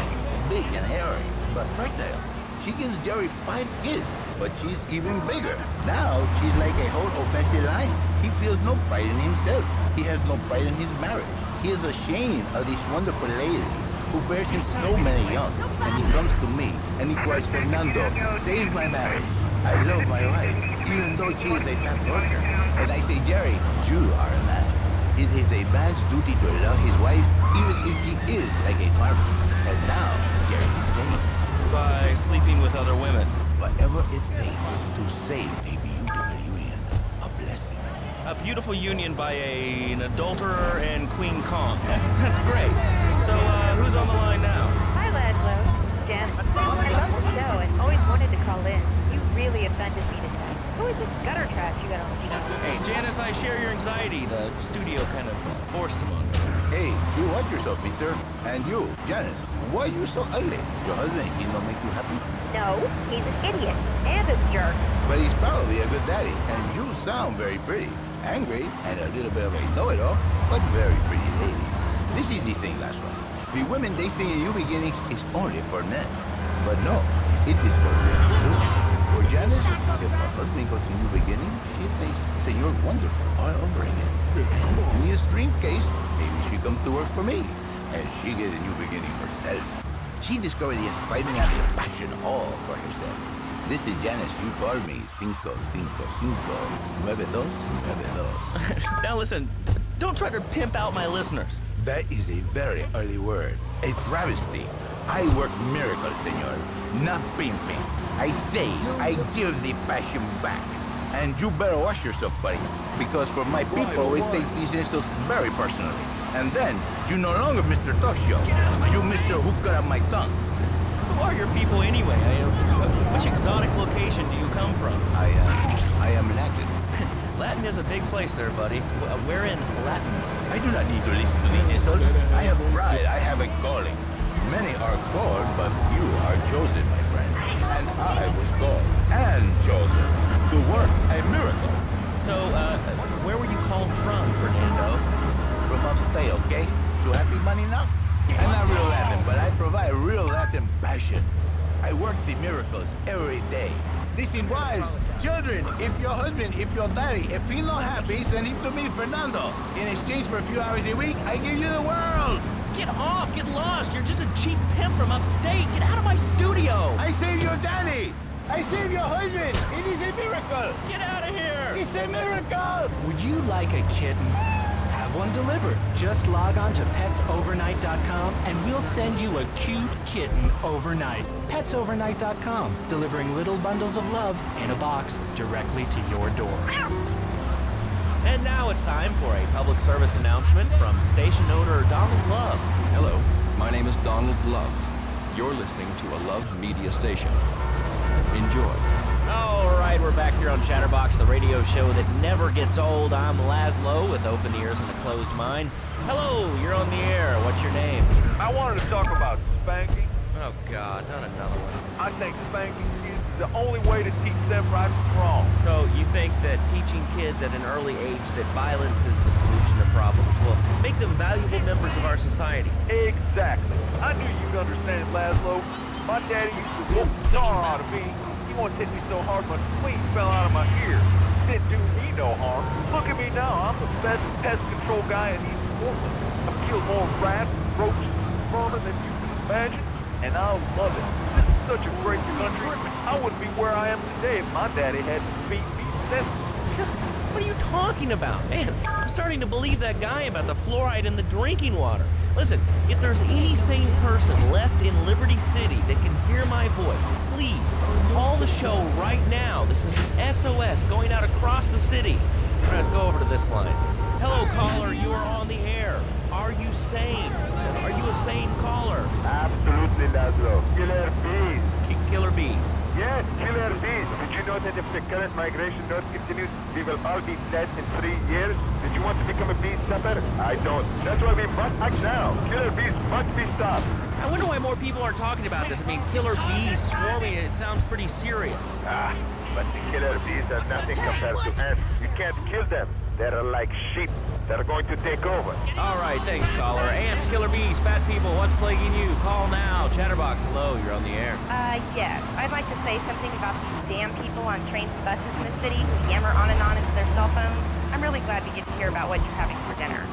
Big and hairy, but fertile. She gives Jerry 5 kids, but she's even bigger. Now, she's like a whole offensive lion. He feels no pride in himself. He has no pride in his marriage. He is ashamed of this wonderful lady who bears him so many young, and he comes to me and he cries, Fernando, save my marriage. I love my wife, even though she is a fat worker. And I say, Jerry, you are a man. It is a man's duty to love his wife, even if she is like a farmer. And now, Jerry is saying, By sleeping with other women. whatever it takes to save a beautiful union, a blessing. A beautiful union by an adulterer and Queen Kong. That's great. So, who's on the line now? Hi, Laszlo. Jen. I love the show and always wanted to call in. You really offended me today. Who is this gutter trash you got on the show? Hey, Janice, I share your anxiety. The studio kind of forced him on me. Hey, you watch yourself, mister. And you, Janice, why are you so ugly? Your husband, he don't make you happy? No, he's an idiot and a jerk. But he's probably a good daddy, and you sound very pretty. Angry, and a little bit of a know-it-all, but very pretty lady. This is the thing, Laszlo. The women they think in new beginnings is only for men. But no, it is for women too. For Janice, if her husband goes to new beginning, she thinks Senor Wonderful all over again. In the extreme case, maybe she comes to work for me, and she gets a new beginning herself. She discovered the excitement and the passion all for herself. This is Janice, you call me 555 9292. Now listen, don't try to pimp out my listeners. That is a very early word. A travesty. I work miracles, senor, not pimping. I say, I give the passion back. And you better watch yourself, buddy, because for my people, we take these insults very personally. And then, you no longer Mr. Talk Show. You Mr. Who Cut Out My Tongue. Who are your people anyway? Which exotic location do you come from? I am Latin. Latin is a big place there, buddy. Where in Latin? I do not need to listen to these insults. I have pride. I have a calling. Many are called, but you are chosen, my friend. And I was called and chosen to work a miracle. So, where were you called from, Fernando? From upstate, okay? To happy money now? I'm not real Latin, but I provide real Latin passion. I work the miracles every day. Listen, wives, children, if your husband, if your daddy, if he's not happy, send him to me, Fernando. In exchange for a few hours a week, I give you the world. Get off, get lost. You're just a cheap pimp from upstate. Get out of my studio. I save your daddy. I save your husband. It is a miracle. Get out of here. It's a miracle. Would you like a kitten? Have one delivered. Just log on to petsovernight.com and we'll send you a cute kitten overnight. Petsovernight.com, delivering little bundles of love in a box directly to your door. And now it's time for a public service announcement from station owner Donald Love. Hello, my name is Donald Love. You're listening to a Love Media station. Enjoy. All right, we're back here on Chatterbox, the radio show that never gets old. I'm Laszlo with open ears and a closed mind. Hello, you're on the air. What's your name? I wanted to talk about spanking. Oh, God, not another one. I think spanking is the only way to teach them right from wrong. So you think that teaching kids at an early age that violence is the solution to problems will make them valuable members of our society? Exactly. I knew you'd understand, Laszlo. My daddy used to whoop the tar out of me. He once hit me so hard my spleen fell out of my ear. Didn't do me no harm. Look at me now. I'm the best pest control guy in East Portland. I've killed more rats, roaches, and vermin than you can imagine. And I love it. This is such a great country. I wouldn't be where I am today if my daddy hadn't beat me senseless. What are you talking about? Man, I'm starting to believe that guy about the fluoride in the drinking water. Listen, if there's any sane person left in Liberty City that can hear my voice, please call the show right now. This is an SOS going out across the city. Let's go over to this line. Hello, caller. You are on the air. Are you sane? Are you a sane caller? Absolutely, Laszlo. Killer bees. Killer bees. Yes, killer bees. Did you know that if the current migration note continues, we will all be dead in 3 years? Did you want to become a bee stopper? I don't. That's why we must act now. Killer bees must be stopped. I wonder why more people are talking about this. I mean, killer bees swarming, it sounds pretty serious. But the killer bees are nothing compared to ants. You can't kill them. They're like sheep. They're going to take over. All right, thanks, caller. Ants, killer bees, fat people, what's plaguing you? Call now. Chatterbox, hello, you're on the air. Yes. I'd like to say something about these damn people on trains and buses in the city who yammer on and on into their cell phones. I'm really glad we get to hear about what you're having for dinner.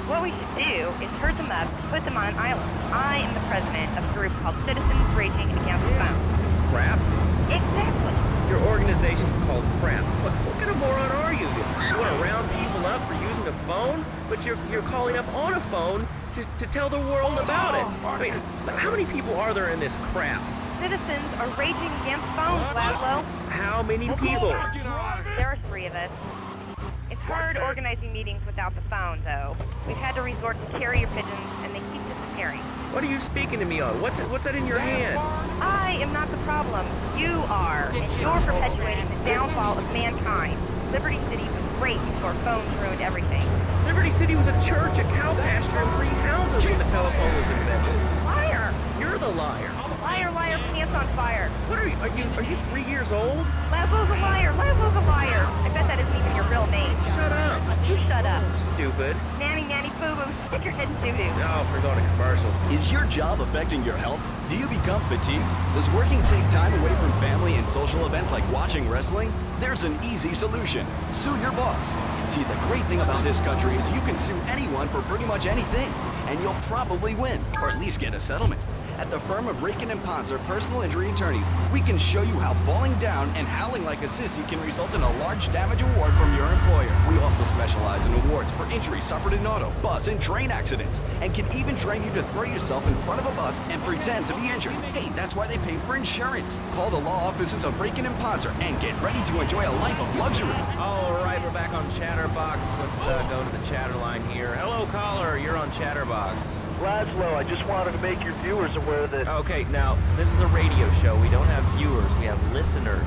What we should do is herd them up and put them on an island. I am the president of a group called Citizens Raging Against the Phone. Crap? Exactly. Your organization's called Crap. What kind of moron are you? You want to round people up for using a phone? But you're calling up on a phone to tell the world about it. I mean, how many people are there in this crap? Citizens are raging against phones, Laszlo. How many people? There are 3 of us. It's hard organizing meetings without the phone, though. We've had to resort to carrier pigeons, and they keep disappearing. What are you speaking to me on? What's that in your hand? I am not the problem. You are. You're perpetuating the downfall of mankind. Liberty City was great before phones ruined everything. Liberty City was a church, a cow pasture, and 3 houses when the telephone was invented. Liar! You're the liar. Liar, liar, pants on fire. What are you? Are you 3 years old? Laszlo's a liar. Laszlo's a liar. I bet that isn't even your real name. Shut up. You shut up. Stupid. Nanny, nanny, boo-boo. Stick your head in doo-doo. No, we're going to commercials. Is your job affecting your health? Do you become fatigued? Does working take time away from family and social events like watching wrestling? There's an easy solution. Sue your boss. See, the great thing about this country is you can sue anyone for pretty much anything, and you'll probably win, or at least get a settlement. At the firm of Rakin & Ponzer Personal Injury Attorneys, we can show you how falling down and howling like a sissy can result in a large damage award from your employer. We also specialize in awards for injuries suffered in auto, bus, and train accidents, and can even train you to throw yourself in front of a bus and pretend to be injured. Hey, that's why they pay for insurance. Call the law offices of Rakin & Ponzer and get ready to enjoy a life of luxury. All right, we're back on Chatterbox. Let's go to the chatter line here. Hello, caller. You're on Chatterbox. Laszlo, I just wanted to make your viewers aware that... Okay, now, this is a radio show. We don't have viewers. We have listeners.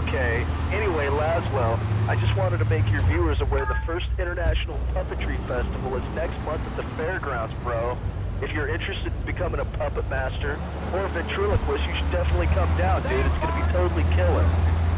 Okay. Anyway, Laszlo, I just wanted to make your viewers aware the first International Puppetry Festival is next month at the fairgrounds, bro. If you're interested in becoming a puppet master or a ventriloquist, you should definitely come down, dude. It's gonna be totally killer.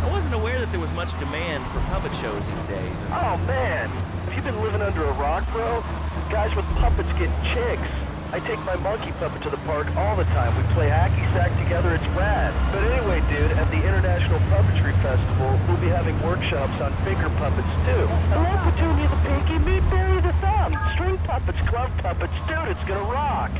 I wasn't aware that there was much demand for puppet shows these days. Oh, man. Have you been living under a rock, bro? Guys with puppets get chicks. I take my monkey puppet to the park all the time. We play hacky sack together. It's rad. But anyway, dude, at the International Puppetry Festival, we'll be having workshops on finger puppets, too. I love Petunia the Pinky, Meat Barry the Thumb, string puppets, glove puppets. Dude, it's gonna rock.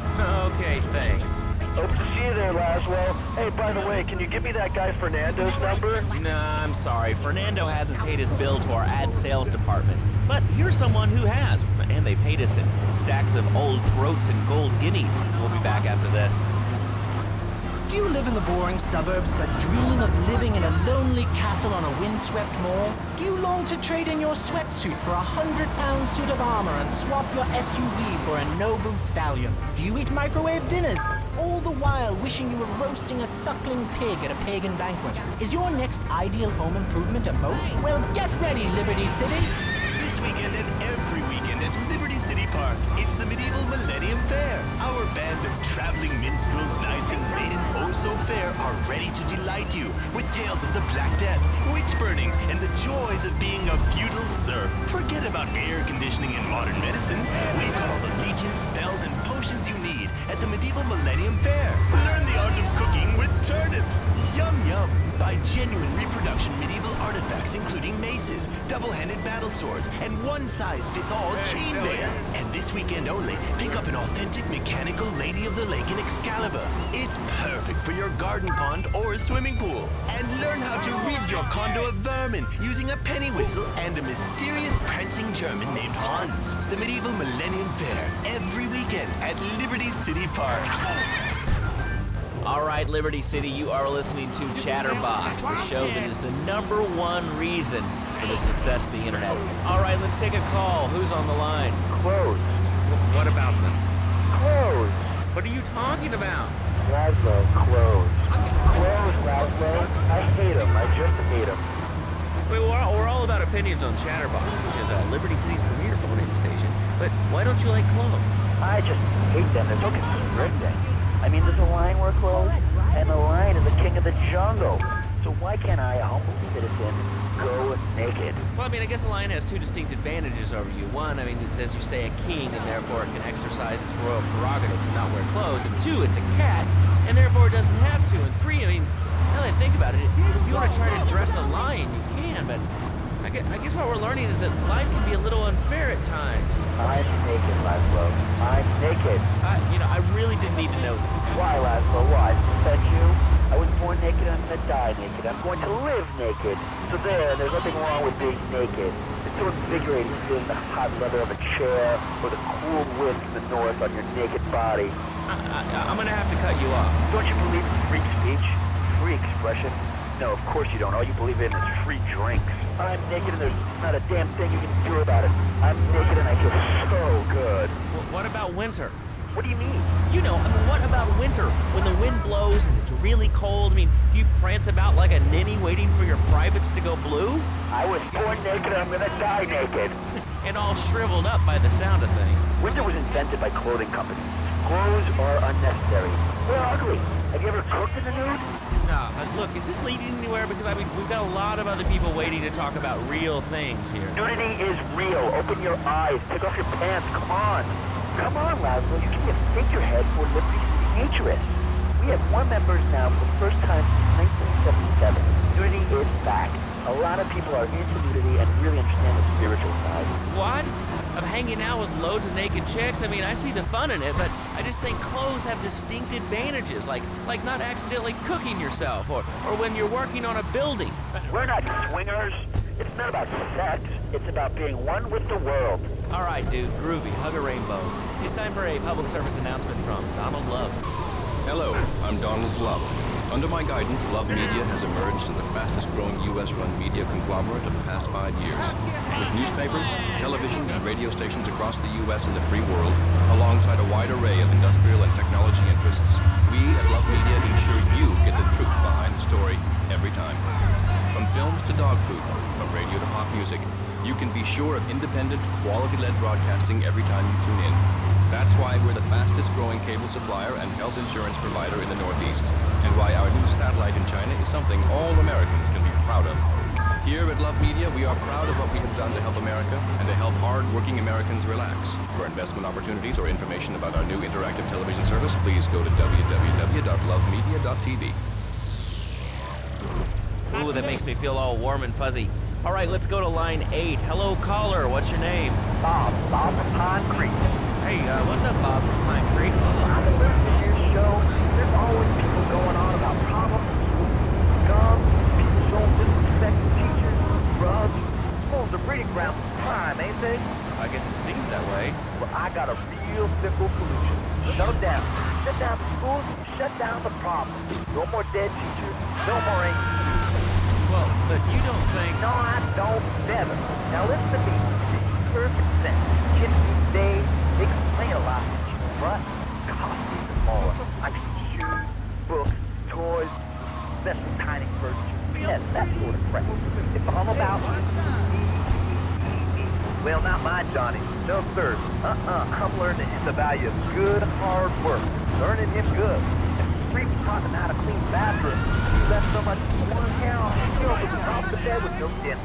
Okay, thanks. Hope to see you there, Laszlo. Hey, by the way, can you give me that guy Fernando's number? Nah, I'm sorry. Fernando hasn't paid his bill to our ad sales department. But here's someone who has, and they paid us in stacks of old throats and gold guineas. We'll be back after this. Do you live in the boring suburbs but dream of living in a lonely castle on a windswept moor? Do you long to trade in your sweatsuit for a 100-pound suit of armor and swap your SUV for a noble stallion? Do you eat microwave dinners, all the while wishing you were roasting a suckling pig at a pagan banquet? Is your next ideal home improvement a moat? Well, get ready, Liberty City! This weekend and every weekend at Liberty City Park, it's the Medieval Millennium Fair. Our band of traveling minstrels, knights, and maidens oh so fair are ready to delight you with tales of the Black Death, witch burnings, and the joys of being a feudal serf. Forget about air conditioning and modern medicine. We've got all the leeches, spells, and potions you need at the Medieval Millennium Fair. Learn the art of cooking with turnips. Yum yum. Buy genuine reproduction medieval artifacts including maces, double-handed battle swords, and one-size-fits-all chainmail. And this weekend only, pick up an authentic mechanical Lady of the Lake in Excalibur. It's perfect for your garden pond or swimming pool. And learn how to rid your condo of vermin using a penny whistle and a mysterious prancing German named Hans. The Medieval Millennium Fair, every weekend at Liberty City Park. All right, Liberty City, you are listening to Chatterbox, the show that is the #1 reason for the success of the internet. All right, let's take a call. Who's on the line? Clothes. What about them? Clothes. What are you talking about? Laszlo, clothes. Clothes, Laszlo. I hate them. I just hate them. Wait, we're all about opinions on Chatterbox, which is Liberty City's premier phone-in station. But why don't you like clothes? I just hate them. They're so constricting. I mean, there's a line where clothes, and the lion is the king of the jungle. So why can't I, a humble citizen, go naked? Well, I mean, I guess a lion has 2 distinct advantages over you. 1, I mean, it's, as you say, a king, and therefore it can exercise its royal prerogative to not wear clothes. And 2, it's a cat, and therefore it doesn't have to. And 3, I mean, now that I think about it, if you want to try to dress a lion, you can, but I guess what we're learning is that life can be a little unfair at times. I'm naked, Laszlo. I'm naked. I really didn't need to know that. Why, Laszlo? Why? Is you? I was born naked, I'm gonna die naked. I'm going to live naked. So there's nothing wrong with being naked. It's so invigorating feeling the hot leather of a chair or the cool wind from the north on your naked body. I'm gonna have to cut you off. Don't you believe in free speech? Free expression? No, of course you don't. All you believe in is free drinks. I'm naked and there's not a damn thing you can do about it. I'm naked and I feel so good. Well, what about winter? What do you mean? What about winter? When the wind blows and it's really cold, do you prance about like a ninny waiting for your privates to go blue? I was born naked and I'm gonna die naked. And all shriveled up by the sound of things. Winter was invented by clothing companies. Clothes are unnecessary. They're ugly. Have you ever cooked in the nude? No, look, is this leading anywhere? Because we've got a lot of other people waiting to talk about real things here. Nudity is real. Open your eyes. Take off your pants. Come on. Come on, Laszlo. You can be a figurehead for Liberty City Naturist. We have more members now for the first time since 1977. Nudity is back. A lot of people are into nudity and really understand the spiritual side. What? Of hanging out with loads of naked chicks? I see the fun in it, but I just think clothes have distinct advantages, like not accidentally cooking yourself, or when you're working on a building. We're not swingers. It's not about sex. It's about being one with the world. All right, dude, groovy, hug a rainbow. It's time for a public service announcement from Donald Love. Hello, I'm Donald Love. Under my guidance, Love Media has emerged as the fastest-growing U.S.-run media conglomerate of the past 5 years. With newspapers, television, and radio stations across the U.S. and the free world, alongside a wide array of industrial and technology interests, we at Love Media ensure you get the truth behind the story every time. From films to dog food, from radio to pop music, you can be sure of independent, quality-led broadcasting every time you tune in. That's why we're the fastest-growing cable supplier and health insurance provider in the Northeast, and why our new satellite in China is something all Americans can be proud of. Here at Love Media, we are proud of what we have done to help America and to help hard-working Americans relax. For investment opportunities or information about our new interactive television service, please go to www.lovemedia.tv. Ooh, that makes me feel all warm and fuzzy. All right, let's go to line 8. Hello, caller. What's your name? Bob from Pine Creek. Hey, what's up, Bob from Pine Creek? I've been listening to your show. There's always people going on about problems, guns, people showing disrespect to teachers, drugs. Schools are breeding grounds for crime, ain't they? I guess it seems that way. Well, I got a real simple solution. Shut them down. Shut down the schools, shut down the problem. No more dead teachers, no more angry teachers. Well, but you don't think... No, I don't. Never. Now listen to me. Perfect sense. Kids these days, they complain a lot. But costumes and more. I mean, shoes, books, toys, special tiny furniture. Yes, that sort of crap. It's all about well, not my Johnny. No, sir. I'm learning him the value of good, hard work. Learning him good. And street taught him how to clean bathrooms. He left so much one hair on his heel was off the bed with no dinner.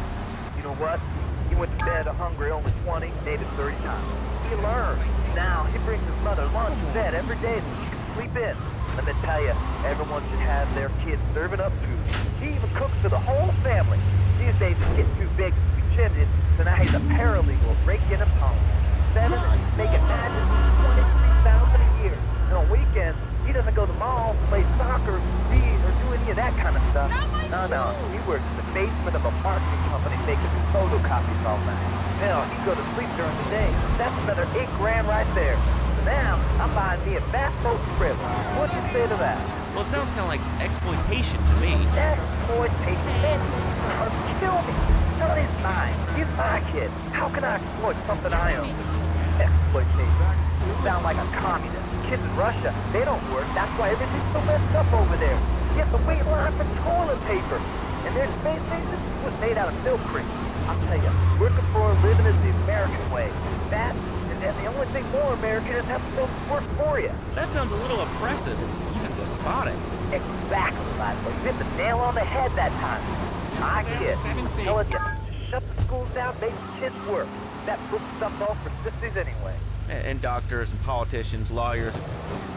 You know what? He went to bed hungry only 20, maybe 30 times. He learned. Now, he brings his mother lunch to bed every day so she can sleep in. Let me tell you, everyone should have their kids serving up food. He even cooks for the whole family. These days, it's getting too big to be chimney, so now he's a paralegal breaking a pony. 7 making imagine 23,000 a year. And on weekends, he doesn't go to the mall, play soccer, read, or do any of that kind of stuff. No. He works in the basement of a marketing company making photocopies all night. Hell, he go to sleep during the day. That's another $8 grand right there. So now, I'm buying me a bass boat trip. What do you say to that? Well, it sounds kind of like exploitation to me. Exploitation? Man, kill me. Johnny's mine. He's my kid. How can I exploit something I own? Exploitation. You sound like a communist. Kids in Russia, they don't work. That's why everything's so messed up over there. You have to wait in line for toilet paper. And their space station was made out of milk cream. I'll tell you, working for a living is the American way. That, and then the only thing more American is having folks work for you. That sounds a little oppressive and even despotic. Exactly, Laszlo. You hit the nail on the head that time. My kid, telling you, shut the schools down, make kids work. That puts stuff off for sissies anyway. And doctors and politicians, lawyers,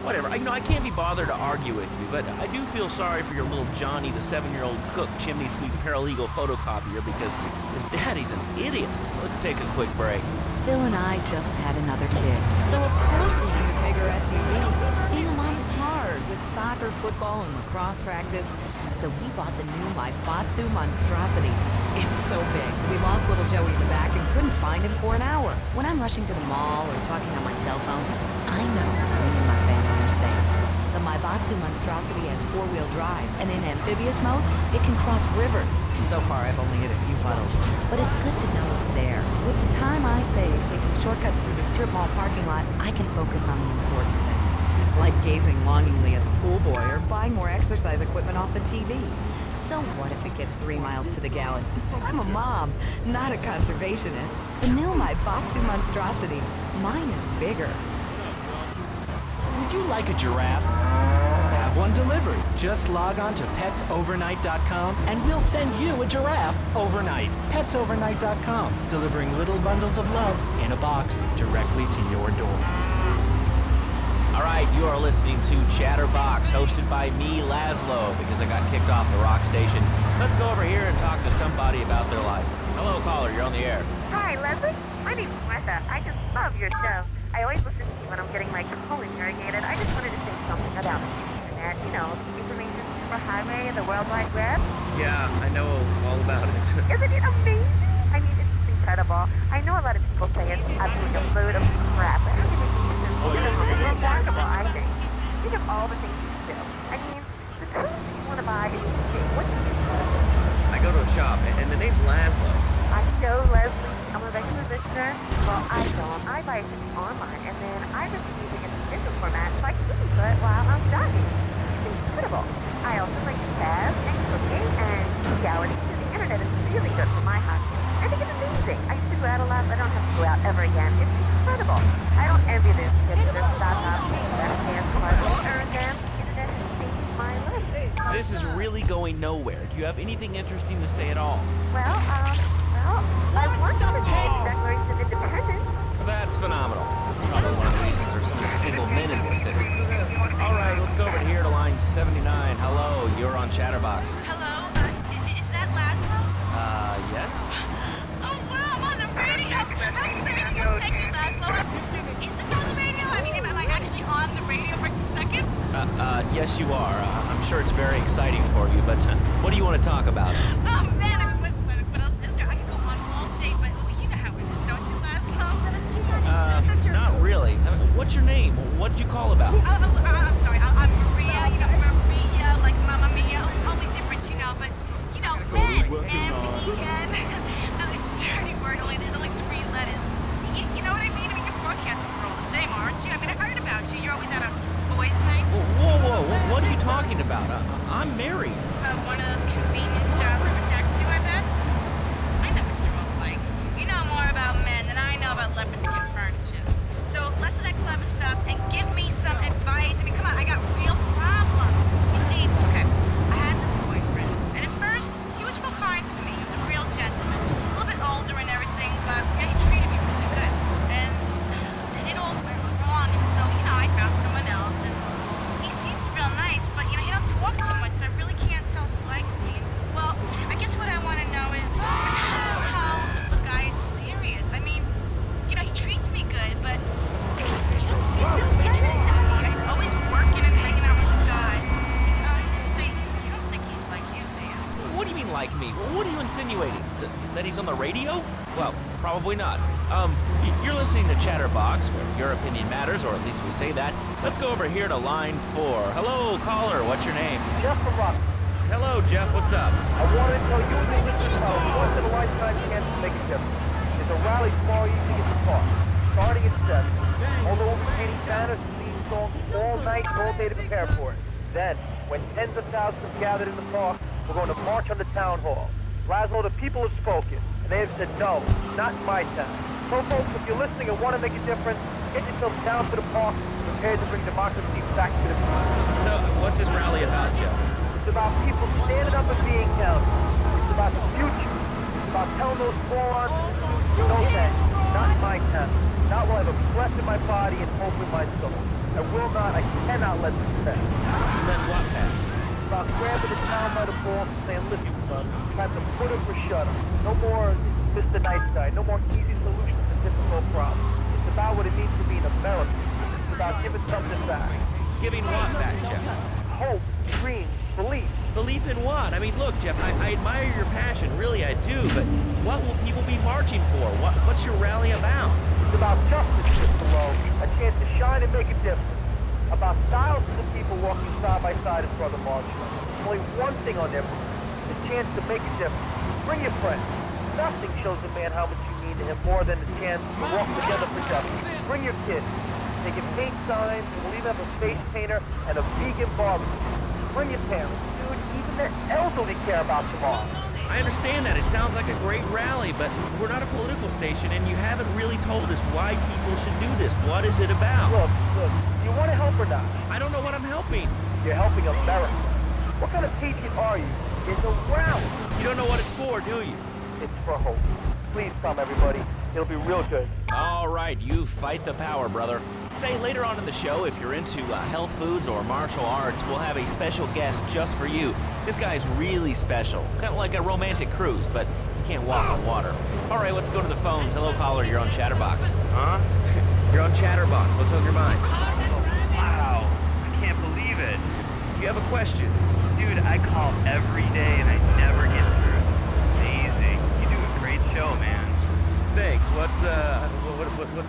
whatever. I can't be bothered to argue with you, but I do feel sorry for your little Johnny, the 7-year-old cook, chimney sweep, paralegal photocopier, because his daddy's an idiot. Let's take a quick break. Phil and I just had another kid, so of course we need a bigger SUV. Being a mom is hard with soccer, football, and lacrosse practice, so we bought the new Maibatsu monstrosity. It's so big, we lost little Joey in the back and couldn't find him for an hour. When I'm rushing to the mall or talking on my cell phone, I know me and my family are safe. The Maibatsu monstrosity has 4-wheel drive, and in amphibious mode, it can cross rivers. So far, I've only hit a few puddles, but it's good to know it's there. With the time I save taking shortcuts through the strip mall parking lot, I can focus on the important things, like gazing longingly at the pool boy or buying more exercise equipment off the TV. So what if it gets 3 miles to the gallon? I'm a mom, not a conservationist. The new Maibatsu monstrosity. Mine is bigger. Would you like a giraffe? Have one delivered. Just log on to petsovernight.com and we'll send you a giraffe overnight. Petsovernight.com, delivering little bundles of love in a box directly to your door. All right, you are listening to Chatterbox, hosted by me, Laszlo, because I got kicked off the rock station. Let's go over here and talk to somebody about their life. Hello, caller, you're on the air. Hi, Leslie. My name's Martha. I just love your show. I always listen to you when I'm getting my colon irrigated. I just wanted to say something about the internet. You know, information superhighway and the World Wide Web. Yeah, I know all about it. Isn't it amazing? I mean, it's just incredible. I know a lot of people say it's absolutely a load of crap, but everything is remarkable, I think. Think of all the things you do. I mean, the clothes you want to buy is cheap. What do you do? I go to a shop, and the name's Laszlo. I know, Leslie. I'm a regular listener. Well, I don't. I buy things online, and then I receive it in a digital format so I can listen to it while I'm driving. It's incredible. I also like jazz and cooking and reality. The internet is really good for my hobby. I think it's amazing. I used to go out a lot, but I don't have to go out ever again. It's incredible. I don't envy those kids that just stop up and dance cars and earn them. The internet has changed my life. This is really going nowhere. Do you have anything interesting to say at all? Well, I want to say Declaration of Independence. That's phenomenal. Probably one of the reasons there's so many single men in this city. All right, let's go over here to line 79. Hello, you're on Chatterbox. Hello? Is that Laszlo? Yes? Oh, wow, I'm on the radio. How exciting. Thank you, Laszlo. Is this on the radio? I mean, am I actually on the radio for a second? Yes, you are. I'm sure it's very exciting for you, but what do you want to talk about? Oh, man, I mean, what else is there? I could go on all day, but you know how it is, don't you, Laszlo? Not really. What's your name? What did you call about? I'm sorry, I'm Maria, you know, Maria, like Mamma Mia, only different, you know, but, you know, men, M-E-N, it's a dirty word, there's only 3 letters. You know what I mean? I mean, your broadcasters are all the same, aren't you? I mean, I heard about you, you're always out on boys' nights. Whoa, what are you talking about? I'm married. One of those convenience jobs that protect you, I bet? I know what you're all like. You know more about men than I know about leopard skin furniture. So less of that clever stuff and give me some advice. I mean, come on, I got real problems. You see, okay, I had this boyfriend, and at first, he was real kind to me. He was a real gentleman, a little bit older and everything, but yeah, he treated me really good. And it all went wrong, and so, you know, I found someone else, and he seems real nice, but, you know, he don't talk too much, so I really can't tell if he likes me. Well, I guess what I want to know is how to tell if a guy is serious. I mean, you know, he treats me good, but he don't seem real interested in me. He's always working and hanging out with the guys. Say, you don't think he's like you, do you? What do you mean like me? What are you insinuating? That he's on the radio? Well, probably not. You're listening to Chatterbox, where your opinion matters, or at least we say that. Let's go over here to line 4. Hello, caller, what's your name? Jeff from Rockstar. Hello, Jeff, what's up? I wanted to tell you and the listeners about a once-in-a-lifetime chance to make a difference. It's a rally tomorrow evening at the park, starting at 7. Although we'll be painting banners and theme songs all night and all day to prepare for it. Then, when tens of thousands have gathered in the park, we're going to march on the town hall. Laszlo, the people have spoken, and they have said no, not in my town. So folks, if you're listening and want to make a difference, get yourself down to the park, prepared to bring democracy back to the people. So, what's this rally about, Jeff? It's about people standing up and being counted. It's about the future. It's about telling those morons no thanks. Not in my tent. Not while I have a breath in my body and hope in my soul. I cannot let this pass. Let what pass? About grabbing the town by the balls and saying, listen, son, time to put up or shut up. No more Mr. Nice Guy. No more easy solutions to difficult problems. It's about what it means to be an American. It's about giving something back. Giving what back, Jeff? Hope, dreams, belief. Belief in what? I mean, look, Jeff, I admire your passion, really I do, but what will people be marching for? What's your rally about? It's about justice, Mr. Lowe, a chance to shine and make a difference. About thousands of people walking side by side in front of the march. Only one thing on their mind, the chance to make a difference. Bring your friends. Nothing shows a man how much you mean to him more than the chance to walk together for justice. Bring your kids. They can paint signs, and we'll even have a face painter and a vegan barbecue. Bring your parents, dude. Even the elderly care about tomorrow. I understand that. It sounds like a great rally, but we're not a political station, and you haven't really told us why people should do this. What is it about? Look, you want to help or not? I don't know what I'm helping. You're helping America. What kind of patriot are you? It's a rally. You don't know what it's for, do you? It's for hope. Please come, everybody. It'll be real good. All right, you fight the power, brother. Say, later on in the show, if you're into health foods or martial arts, we'll have a special guest just for you. This guy's really special. Kind of like a romantic cruise, but he can't walk on water. All right, let's go to the phones. Hello, caller, you're on Chatterbox. Huh? You're on Chatterbox. What's on your mind? Wow, I can't believe it. You have a question? Dude, I call every day and I never get through. Amazing. You do a great show, man. Thanks. What's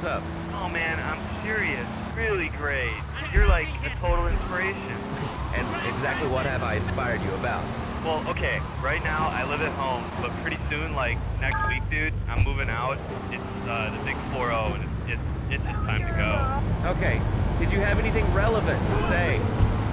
up? Oh man, I'm serious. Really great. You're like a total inspiration. And exactly what have I inspired you about? Well, okay, right now I live at home, but pretty soon, like next week, dude, I'm moving out. It's the big 4-0, and it's just time to go. Okay, did you have anything relevant to say?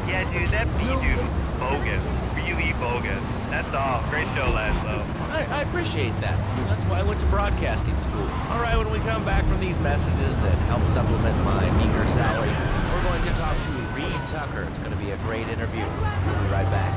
Yeah, dude, that beat, dude, bogus. Really bogus. That's all. Great show, Laszlo. I appreciate that. That's why I went to broadcasting school. All right, when we come back from these messages that help supplement my meager salary, we're going to talk to Reed Tucker. It's going to be a great interview. We'll be right back.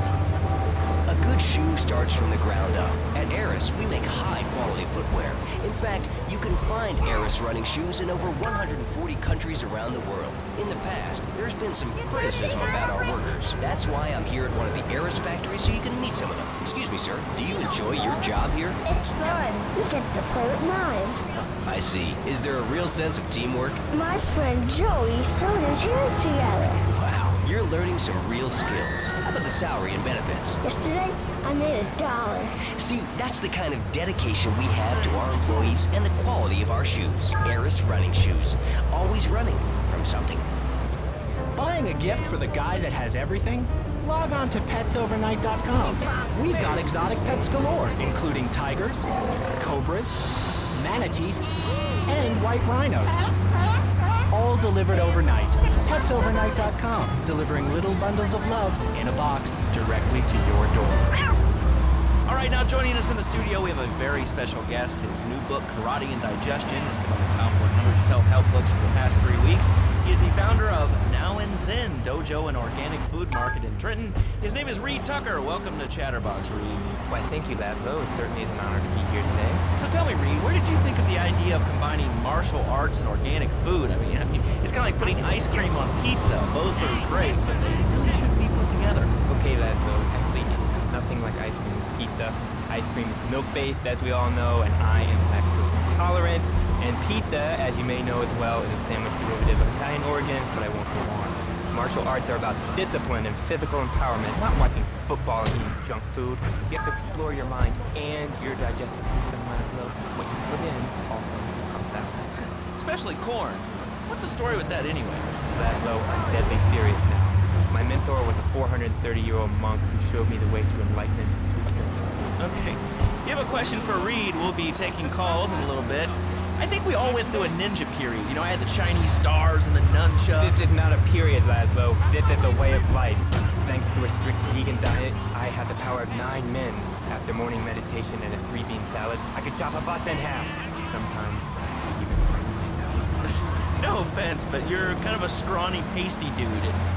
A good shoe starts from the ground up. At Eris, we make high-quality footwear. In fact, you can find Eris running shoes in over 140 countries around the world. In the past, there's been some criticism about our workers. That's why I'm here at one of the Eris factories so you can meet some of them. Excuse me, sir. Do you enjoy your job here? It's fun. We get to play with knives. I see. Is there a real sense of teamwork? My friend Joey sewed his hands together. Wow. You're learning some real skills. How about the salary and benefits? Yesterday, I made $1. See, that's the kind of dedication we have to our employees and the quality of our shoes. Eris running shoes. Always running from something. Buying a gift for the guy that has everything? Log on to petsovernight.com. We've got exotic pets galore, including tigers, cobras, manatees, and white rhinos. All delivered overnight. petsovernight.com, delivering little bundles of love in a box directly to your door. All right, now joining us in the studio, we have a very special guest. His new book, Karate and Digestion, has been on the top 100 self-help books for the past 3 weeks. He is the founder of Now and Zen Dojo and Organic Food Market in Trenton. His name is Reed Tucker. Welcome to Chatterbox, Reed. Why, thank you, Laszlo. It certainly is an honor to be here today. So tell me, Reed, where did you think of the idea of combining martial arts and organic food? I mean, it's kind of like putting ice cream on pizza. Both are great, but they really should be put together. Okay, Laszlo. Actually, it's nothing like ice cream with pizza. Ice cream is milk-based, as we all know, and I am lactose intolerant. And pizza, as you may know as well, is a sandwich derivative of Italian origins, but I won't go on. Martial arts are about discipline and physical empowerment, not watching football and eating junk food. You have to explore your mind and your digestive system, Laszlo. What you put in also comes out. Especially corn. What's the story with that anyway? Laszlo, I'm deadly serious now. My mentor was a 430-year-old monk who showed me the way to enlightenment through character. Okay. You have a question for Reed. We'll be taking calls in a little bit. I think we all went through a ninja period. You know, I had the Chinese stars and the nunchucks. This is not a period, Laszlo. This is a way of life. Thanks to a strict vegan diet, I had the power of 9 men. After morning meditation and a 3-bean salad, I could chop a bus in half. Sometimes, even myself. No offense, but you're kind of a scrawny, pasty dude.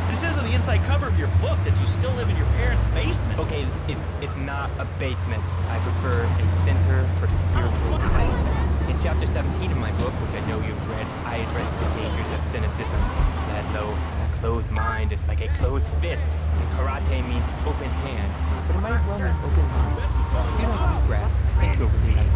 It says on the inside cover of your book that you still live in your parents' basement. Okay, it's not a basement. I prefer a center for spiritual enlightenment. In chapter 17 of my book, closed mind is like a closed fist, and karate means open hand, but it might as well mean open mind. If you like wheatgrass, I think you'll really like it.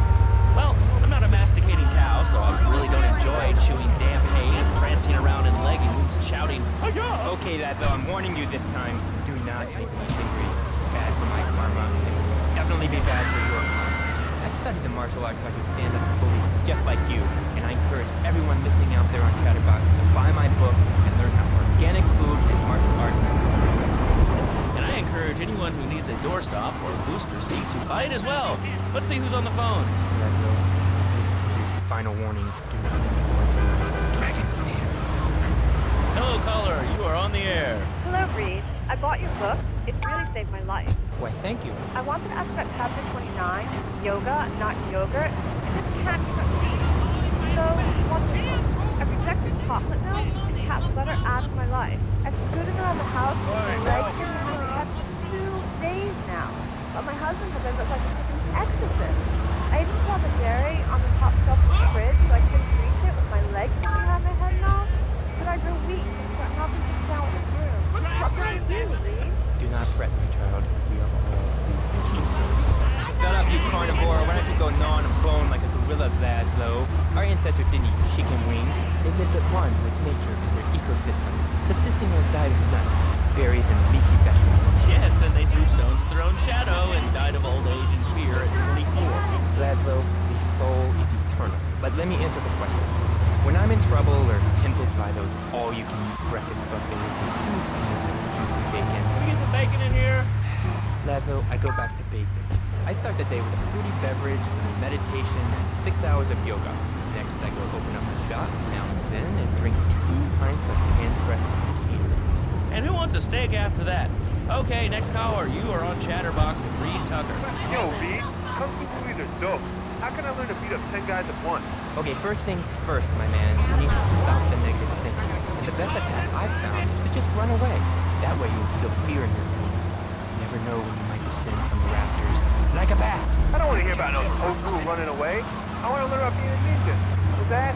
Well, I'm not a masticating cow, so I really don't enjoy chewing damp hay and prancing around in leggings, shouting, "Hi-ya!" Okay, lad, though, I'm warning you this time. Do not make me angry. Bad for my karma. It'll definitely be bad for your karma. I studied the martial arts so I can stand up to bullies just like you, and I encourage everyone listening out there on Chatterbox to buy my book and learn how organic food and martial arts. And I encourage anyone who needs a doorstop or a booster seat to buy it as well. Let's see who's on the phones. Final warning, do not go into Dragon's Dance. Hello, caller. You are on the air. Hello, Reed. I bought your book. It really saved my life. Why, thank you. I wanted to ask about chapter 29, yoga, not yogurt. It just can't be succeed. So, what's the book? I rejected chocolate milk, and cat butter added my life. I've scooted around the house with my legs giving me my head for 2 days now. But my husband says I look like a freaking exorcist. I even saw the dairy on the top shelf of the fridge so I couldn't reach it with my legs sticking behind my head and all. But I grew weak and started helping to sit down with the broom. What can I do, Reed? Do not fret, my child. We are all weak. Shut up, you carnivore. Why don't you go gnaw on a bone like a gorilla, Laszlo? Our ancestors didn't eat chicken wings. They lived at one with nature and their ecosystem, subsisting on a diet of nuts, berries, and leafy vegetables. Yes, and they threw stones at their own shadow and died of old age and fear at 24. Laszlo, the soul is eternal. But let me answer the question. When I'm in trouble or tempted by those all-you-can-eat breakfast buffets and huge pans of juicy bacon, Can we get some bacon in here? Laszlo, I go back to basics. I start the day with a fruity beverage, some meditation, and 6 hours of yoga. Next, I go open up my shop now and then and drink 2 pints of hand-pressed potato juice. And who wants a steak after that? Okay, next caller. You are on Chatterbox with Reed Tucker. Yo, Reed, come through with are dope. How can I learn to beat up 10 guys at once? Okay, first things first, my man. You need to stop the negative thinking. And the best attack I've found is to just run away. That way you instill fear in your brain. You never know when you might descend from the rafters. Like a bat. I don't want to hear about no old school running away. I want to learn about being a ninja. With that?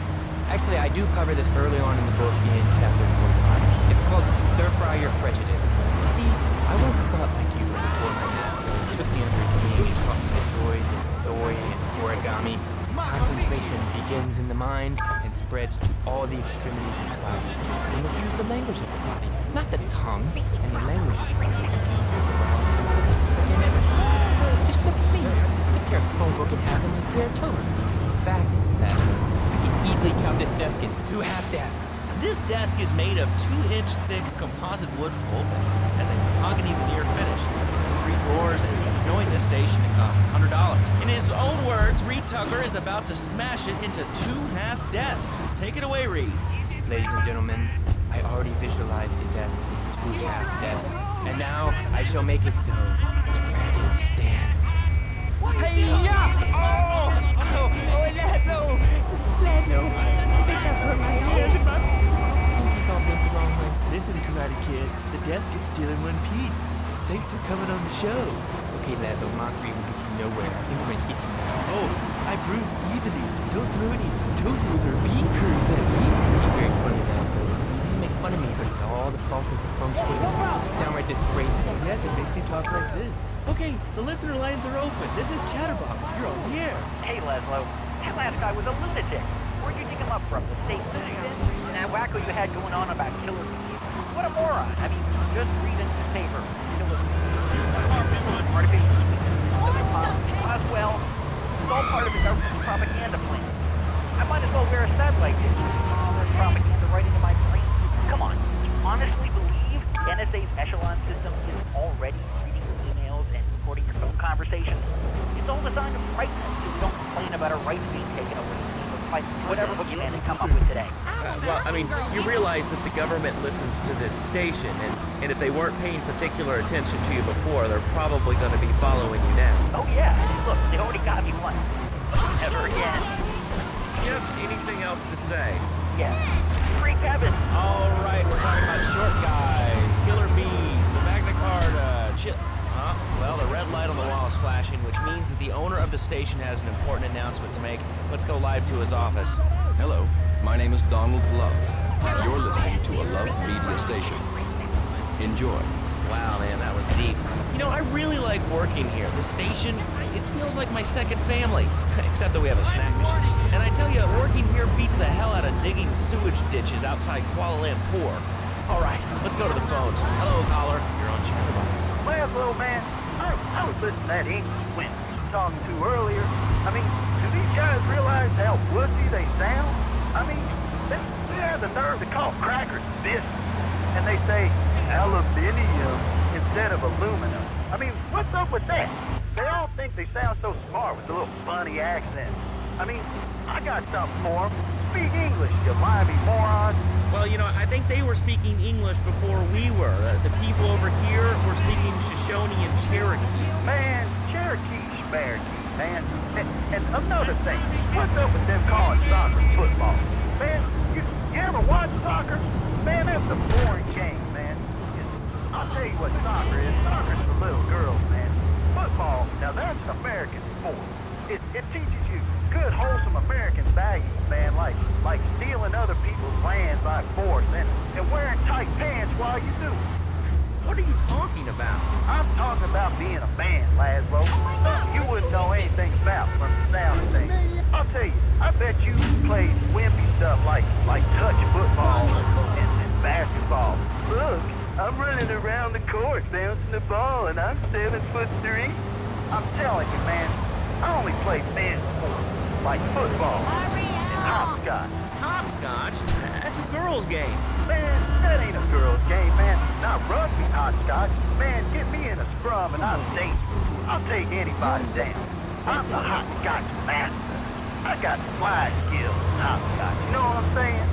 Actually, I do cover this early on in the book in chapter 45. It's called Stir Fry Your Prejudice. You see, I once thought like you before my master took me under his wing and taught me the joys of soy and origami. Concentration begins in the mind and spreads to all the extremities of the body. You must use the language of the body, not the tongue. And the language of the body begins with the brow. Just look at me. I tear a phone book in half in my bare toes. In fact, I can easily chop this desk in 2 half desks. This desk is made of 2-inch thick composite wood pulp and has a mahogany veneer finish. It has 3 drawers, and knowing this station, it costs $100. In his own words, Reed Tucker is about to smash it into 2 half desks. Take it away, Reed. Ladies and gentlemen, I already visualized the desk in 2 half desks, and now I shall make it so. Dragon stance. Hey-ya! Oh, Laszlo! Laszlo, I think I hurt my hand. Listen, Karate Kid, the desk is still in one piece. Thanks for coming on the show. Okay, Laszlo, mockery will get you nowhere. I think we're gonna hit you now. Oh, I bruise easily. Don't throw any tofu's or bean curds at me. You're very funny, Laszlo. You make fun of me, but it's all the fault of the feng shui. Downright disgraceful. Yes, it makes you talk like this. Okay, the listener lines are open. This is Chatterbox. You're on the air. Hey, Laszlo. That last guy was a lunatic. Where'd you dig him up from? The state prison? And that wacko you had going on about killer bees? What a moron. I mean, just read a newspaper. Killer bees. Artificial well, it's all part of the government's propaganda plan. I might as well wear a satellite dish. All this propaganda right into my brain. Come on, you honestly believe the NSA's echelon system is already reading your emails and recording your phone conversations? It's all designed to frighten us so we don't complain about our rights being taken away. Like whatever boogeyman they come up with today. Well, I mean, you realize that the government listens to this station, and if they weren't paying particular attention to you before, they're probably going to be following you now. Oh yeah, look, they already got me once. Never again. You have anything else to say? Yeah. Free Kevin. All right, we're talking about short guys, killer bees, the Magna Carta, well, the red light on the wall is flashing, which means that the owner of the station has an important announcement to make. Let's go live to his office. Hello, my name is Donald Love. You're listening to a Love Media station. Enjoy. Wow, man, that was deep. You know, I really like working here. The station, it feels like my second family. Except that we have a snack machine. And I tell you, working here beats the hell out of digging sewage ditches outside Kuala Lumpur. All right, let's go to the phones. Hello, caller. You're on Chatterbox. Well, little man, I was listening to that English when you were talking to earlier. I mean, do these guys realize how wussy they sound? I mean, they have the nerve to call crackers biscuits, and they say aluminium instead of aluminum. I mean, what's up with that? They all think they sound so smart with a little funny accent. I mean, I got something for them. Speak English, you limey moron. Well, you know, I think they were speaking English before we were. The people over here were speaking Shoshone and Cherokee. Man, Cherokee, Schmerokee, man. And another thing, what's up with them calling soccer football? Man, you ever watch soccer? Man, that's a boring game, man. I'll tell you what soccer is. Soccer's for little girls, man. Football, now that's American sport. It teaches you good, wholesome American values, man, like stealing other people's land by force and wearing tight pants while you do it. What are you talking about? I'm talking about being a man, Laszlo. You wouldn't know anything about from the sound of things. I'll tell you, I bet you played wimpy stuff like touch football and basketball. Look, I'm running around the court bouncing the ball and I'm 7'3". I'm telling you, man, I only play men's sports like football and hopscotch. Hopscotch? That's a girl's game. Man, that ain't a girl's game, man. Not rugby hopscotch. Man, get me in a scrum and I'm dangerous. I'll take anybody down. I'm the hopscotch master. I got slide skills in hopscotch. You know what I'm saying?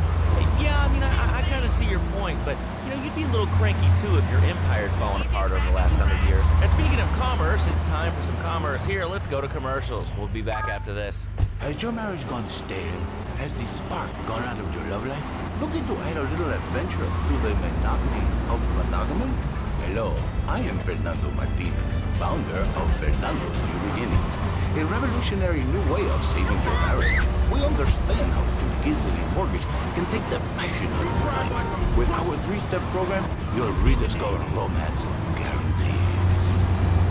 Yeah, I mean, I kind of see your point, but, you know, you'd be a little cranky, too, if your empire had fallen apart over the last 100 years. And speaking of commerce, it's time for some commerce here. Let's go to commercials. We'll be back after this. Has your marriage gone stale? Has the spark gone out of your love life? Looking to add a little adventure to the monotony of monogamy? Hello, I am Fernando Martinez, founder of Fernando's New Beginnings, a revolutionary new way of saving your marriage. We understand how 2 kids and a mortgage can take the passion out of your life. With our 3-step program, you'll rediscover romance guaranteed.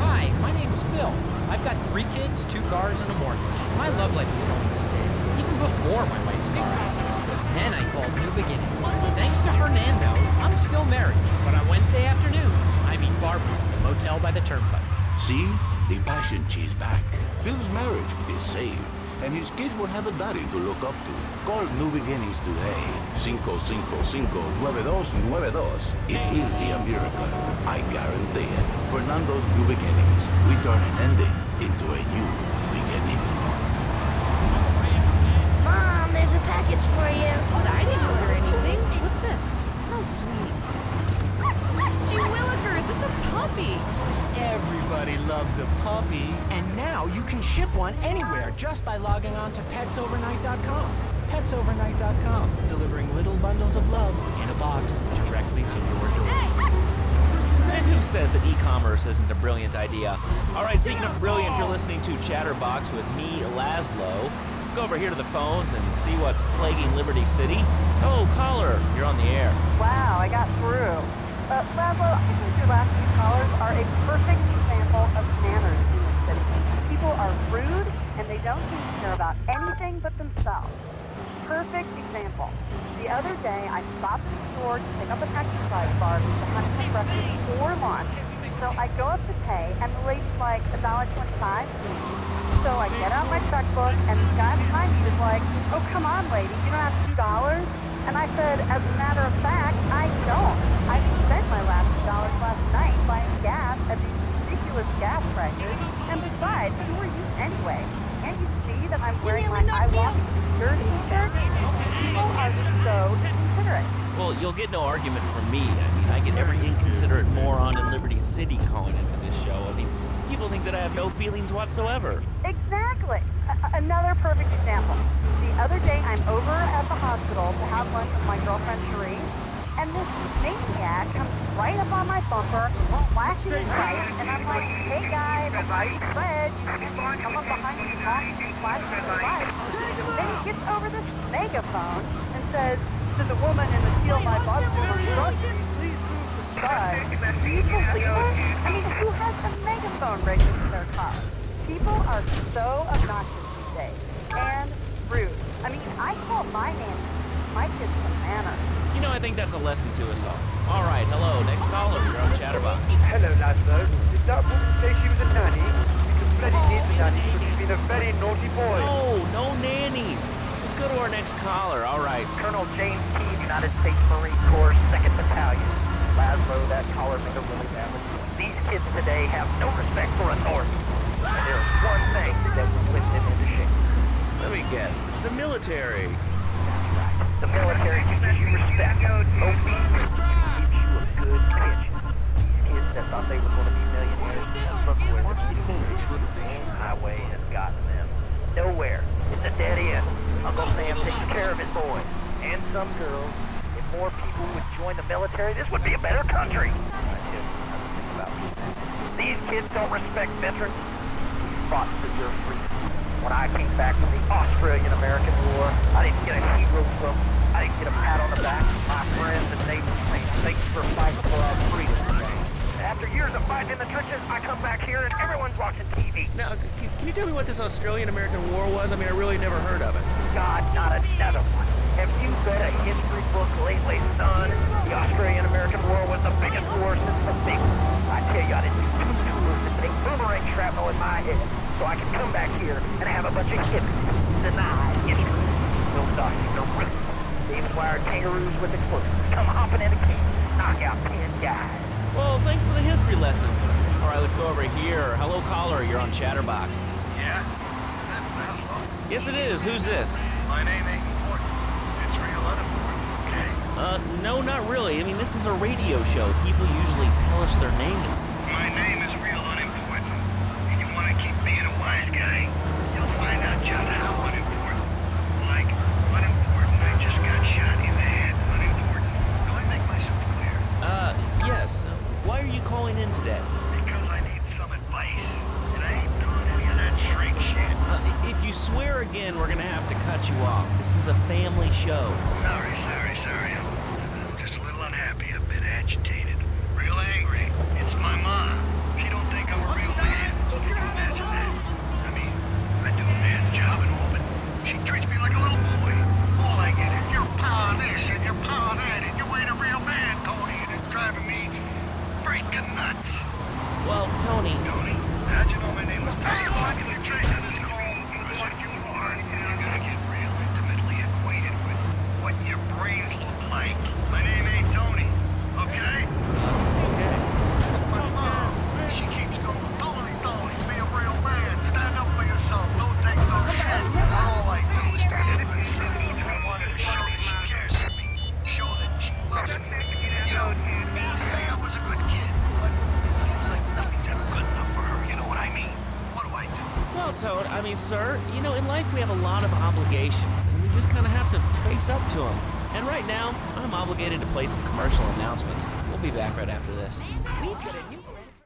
Hi, my name's Phil. I've got 3 kids, 2 cars, and a mortgage. My love life is going to stay, even before my wife's car accident. Then I called New Beginnings. Thanks to Fernando, I'm still married, but on Wednesday afternoons, I meet Barbara at the motel by the turnpike. See? The passion she's back. Phil's marriage is saved, and his kids will have a daddy to look up to. Call New Beginnings today. 555-9292. It will be a miracle. I guarantee it. Fernando's New Beginnings. We turn an ending into a new beginning. Mom, there's a package for you. I didn't order anything. What's this? How sweet. Gee willikers, it's a puppy. Everybody loves a puppy. And now you can ship one anywhere just by logging on to petsovernight.com. Petsovernight.com, delivering little bundles of love in a box directly to your door. And who says that e-commerce isn't a brilliant idea? All right, speaking of brilliant, you're listening to Chatterbox with me, Laszlo. Let's go over here to the phones and see what's plaguing Liberty City. Hello, caller. You're on the air. Wow, I got through. Laszlo, I think your last 2 callers are a perfect example of manners in this city. People are rude, and they don't seem to care about anything but themselves. Perfect example. The other day, I stopped at the store to pick up an exercise bar to have some breakfast for lunch. So I go up to pay, and the lady's like, $1.25? So I get out my checkbook, and the guy behind me is like, oh, come on, lady, you don't have $2? And I said, as a matter of fact, I don't. I spent my last $2 last night buying gas at these ridiculous gas prices. And besides, who are you anyway? Can't you see that I'm wearing my I Want Secure t-shirt? People are so inconsiderate. Well, you'll get no argument from me. I mean, I get every inconsiderate moron in Liberty City calling into this show. I mean, people think that I have no feelings whatsoever. Exactly. Another perfect example. The other day, I'm over at the hospital to have lunch with my girlfriend, Cherie, and this maniac comes right up on my bumper, flashing his lights, and I'm like, hey guys, the light's red, you can't come up behind me, honk, and flash his lights. Then he gets over this megaphone and says, To the woman in the Steal My Bus truck, please move aside. Do you believe it? I mean, who has a megaphone right into their car? People are so obnoxious these days. And rude. I mean, I taught my nanny. My kids some manners. You know, I think that's a lesson to us all. All right, hello, next caller, you're on Chatterbox. Hello, Laszlo. Did that woman say she was a nanny? Because Freddie needs a nanny, but she's been a very naughty boy. No nannies. Let's go to our next caller, all right. Colonel James Keene, United States Marine Corps, 2nd Battalion. Laszlo, that caller made a really bad mistake. These kids today have no respect for authority. And there's one thing that will lift them into shape. Let me guess, the military. The military teaches you respect, obedience, gives you a good pitch. These kids that thought they were going to be millionaires, look where the main highway has gotten them. Nowhere. It's a dead end. Uncle Sam takes care of his boys. And some girls. If more people would join the military, this would be a better country. I just have to think about this. These kids don't respect veterans. We fought for your freedom. When I came back from the Australian-American War, I didn't get a hero from, I didn't get a pat on the back. My friends and neighbors saying, thanks for fighting for our freedom today. After years of fighting in the trenches, I come back here and everyone's watching TV. Now, can you tell me what this Australian-American War was? I mean, I really never heard of it. God, not another one. Have you read a history book lately, son? The Australian-American War was the biggest war since the big one. I tell you, I didn't do two tours to take boomerang shrapnel in my head, so I can come back here and have a bunch of hippies deny history. No doctor, no prison. David Wire kangaroos with explosives. Come hopping in a cage, knock out 10 guys. Well, thanks for the history lesson. All right, let's go over here. Hello, caller, you're on Chatterbox. Yeah? Is that Laszlo? Yes, it is. Who's this? My name ain't important. It's real unimportant, okay? No, not really. I mean, this is a radio show. People usually tell us their name. My name is real unimportant. And you want to keep being a wise guy, you'll find out just how unimportant. Like, unimportant, I just got shot in the head. Unimportant. Do I make myself clear? Yes. Why are you calling in today? Because I need some advice. And I ain't doing any of that shrink shit. If you swear again, we're gonna have to cut you off. This is a family show. Sorry. I'm just a little unhappy, a bit agitated. Real angry. It's my mom. She don't think I'm a real man. Can you imagine that? I mean, I do a man's job and all, but she treats me like a little boy. All I get is your paw this and your paw that, and you ain't a real man, Tony, and it's driving me freaking nuts. Well, Tony. Tony? How'd you know my name was Tony? Why can you trace in this call? Because if you are, you're gonna get real intimately acquainted with what your brains look like. My name ain't Tony, okay? Okay. My mom, she keeps going, Tony, be a real man. Stand up for yourself. Don't take no shit. All I do is to get good son. And I wanted to show that she cares for me. Show that she loves me. And you know, say I was a good kid, but it seems like nothing's ever good enough for her. You know what I mean? What do I do? Well, Toad, I mean, sir, you know, in life we have a lot of obligations, and we just kind of have to face up to them. And right now, I'm obligated to play some commercial announcements. We'll be back right after this. We've got a new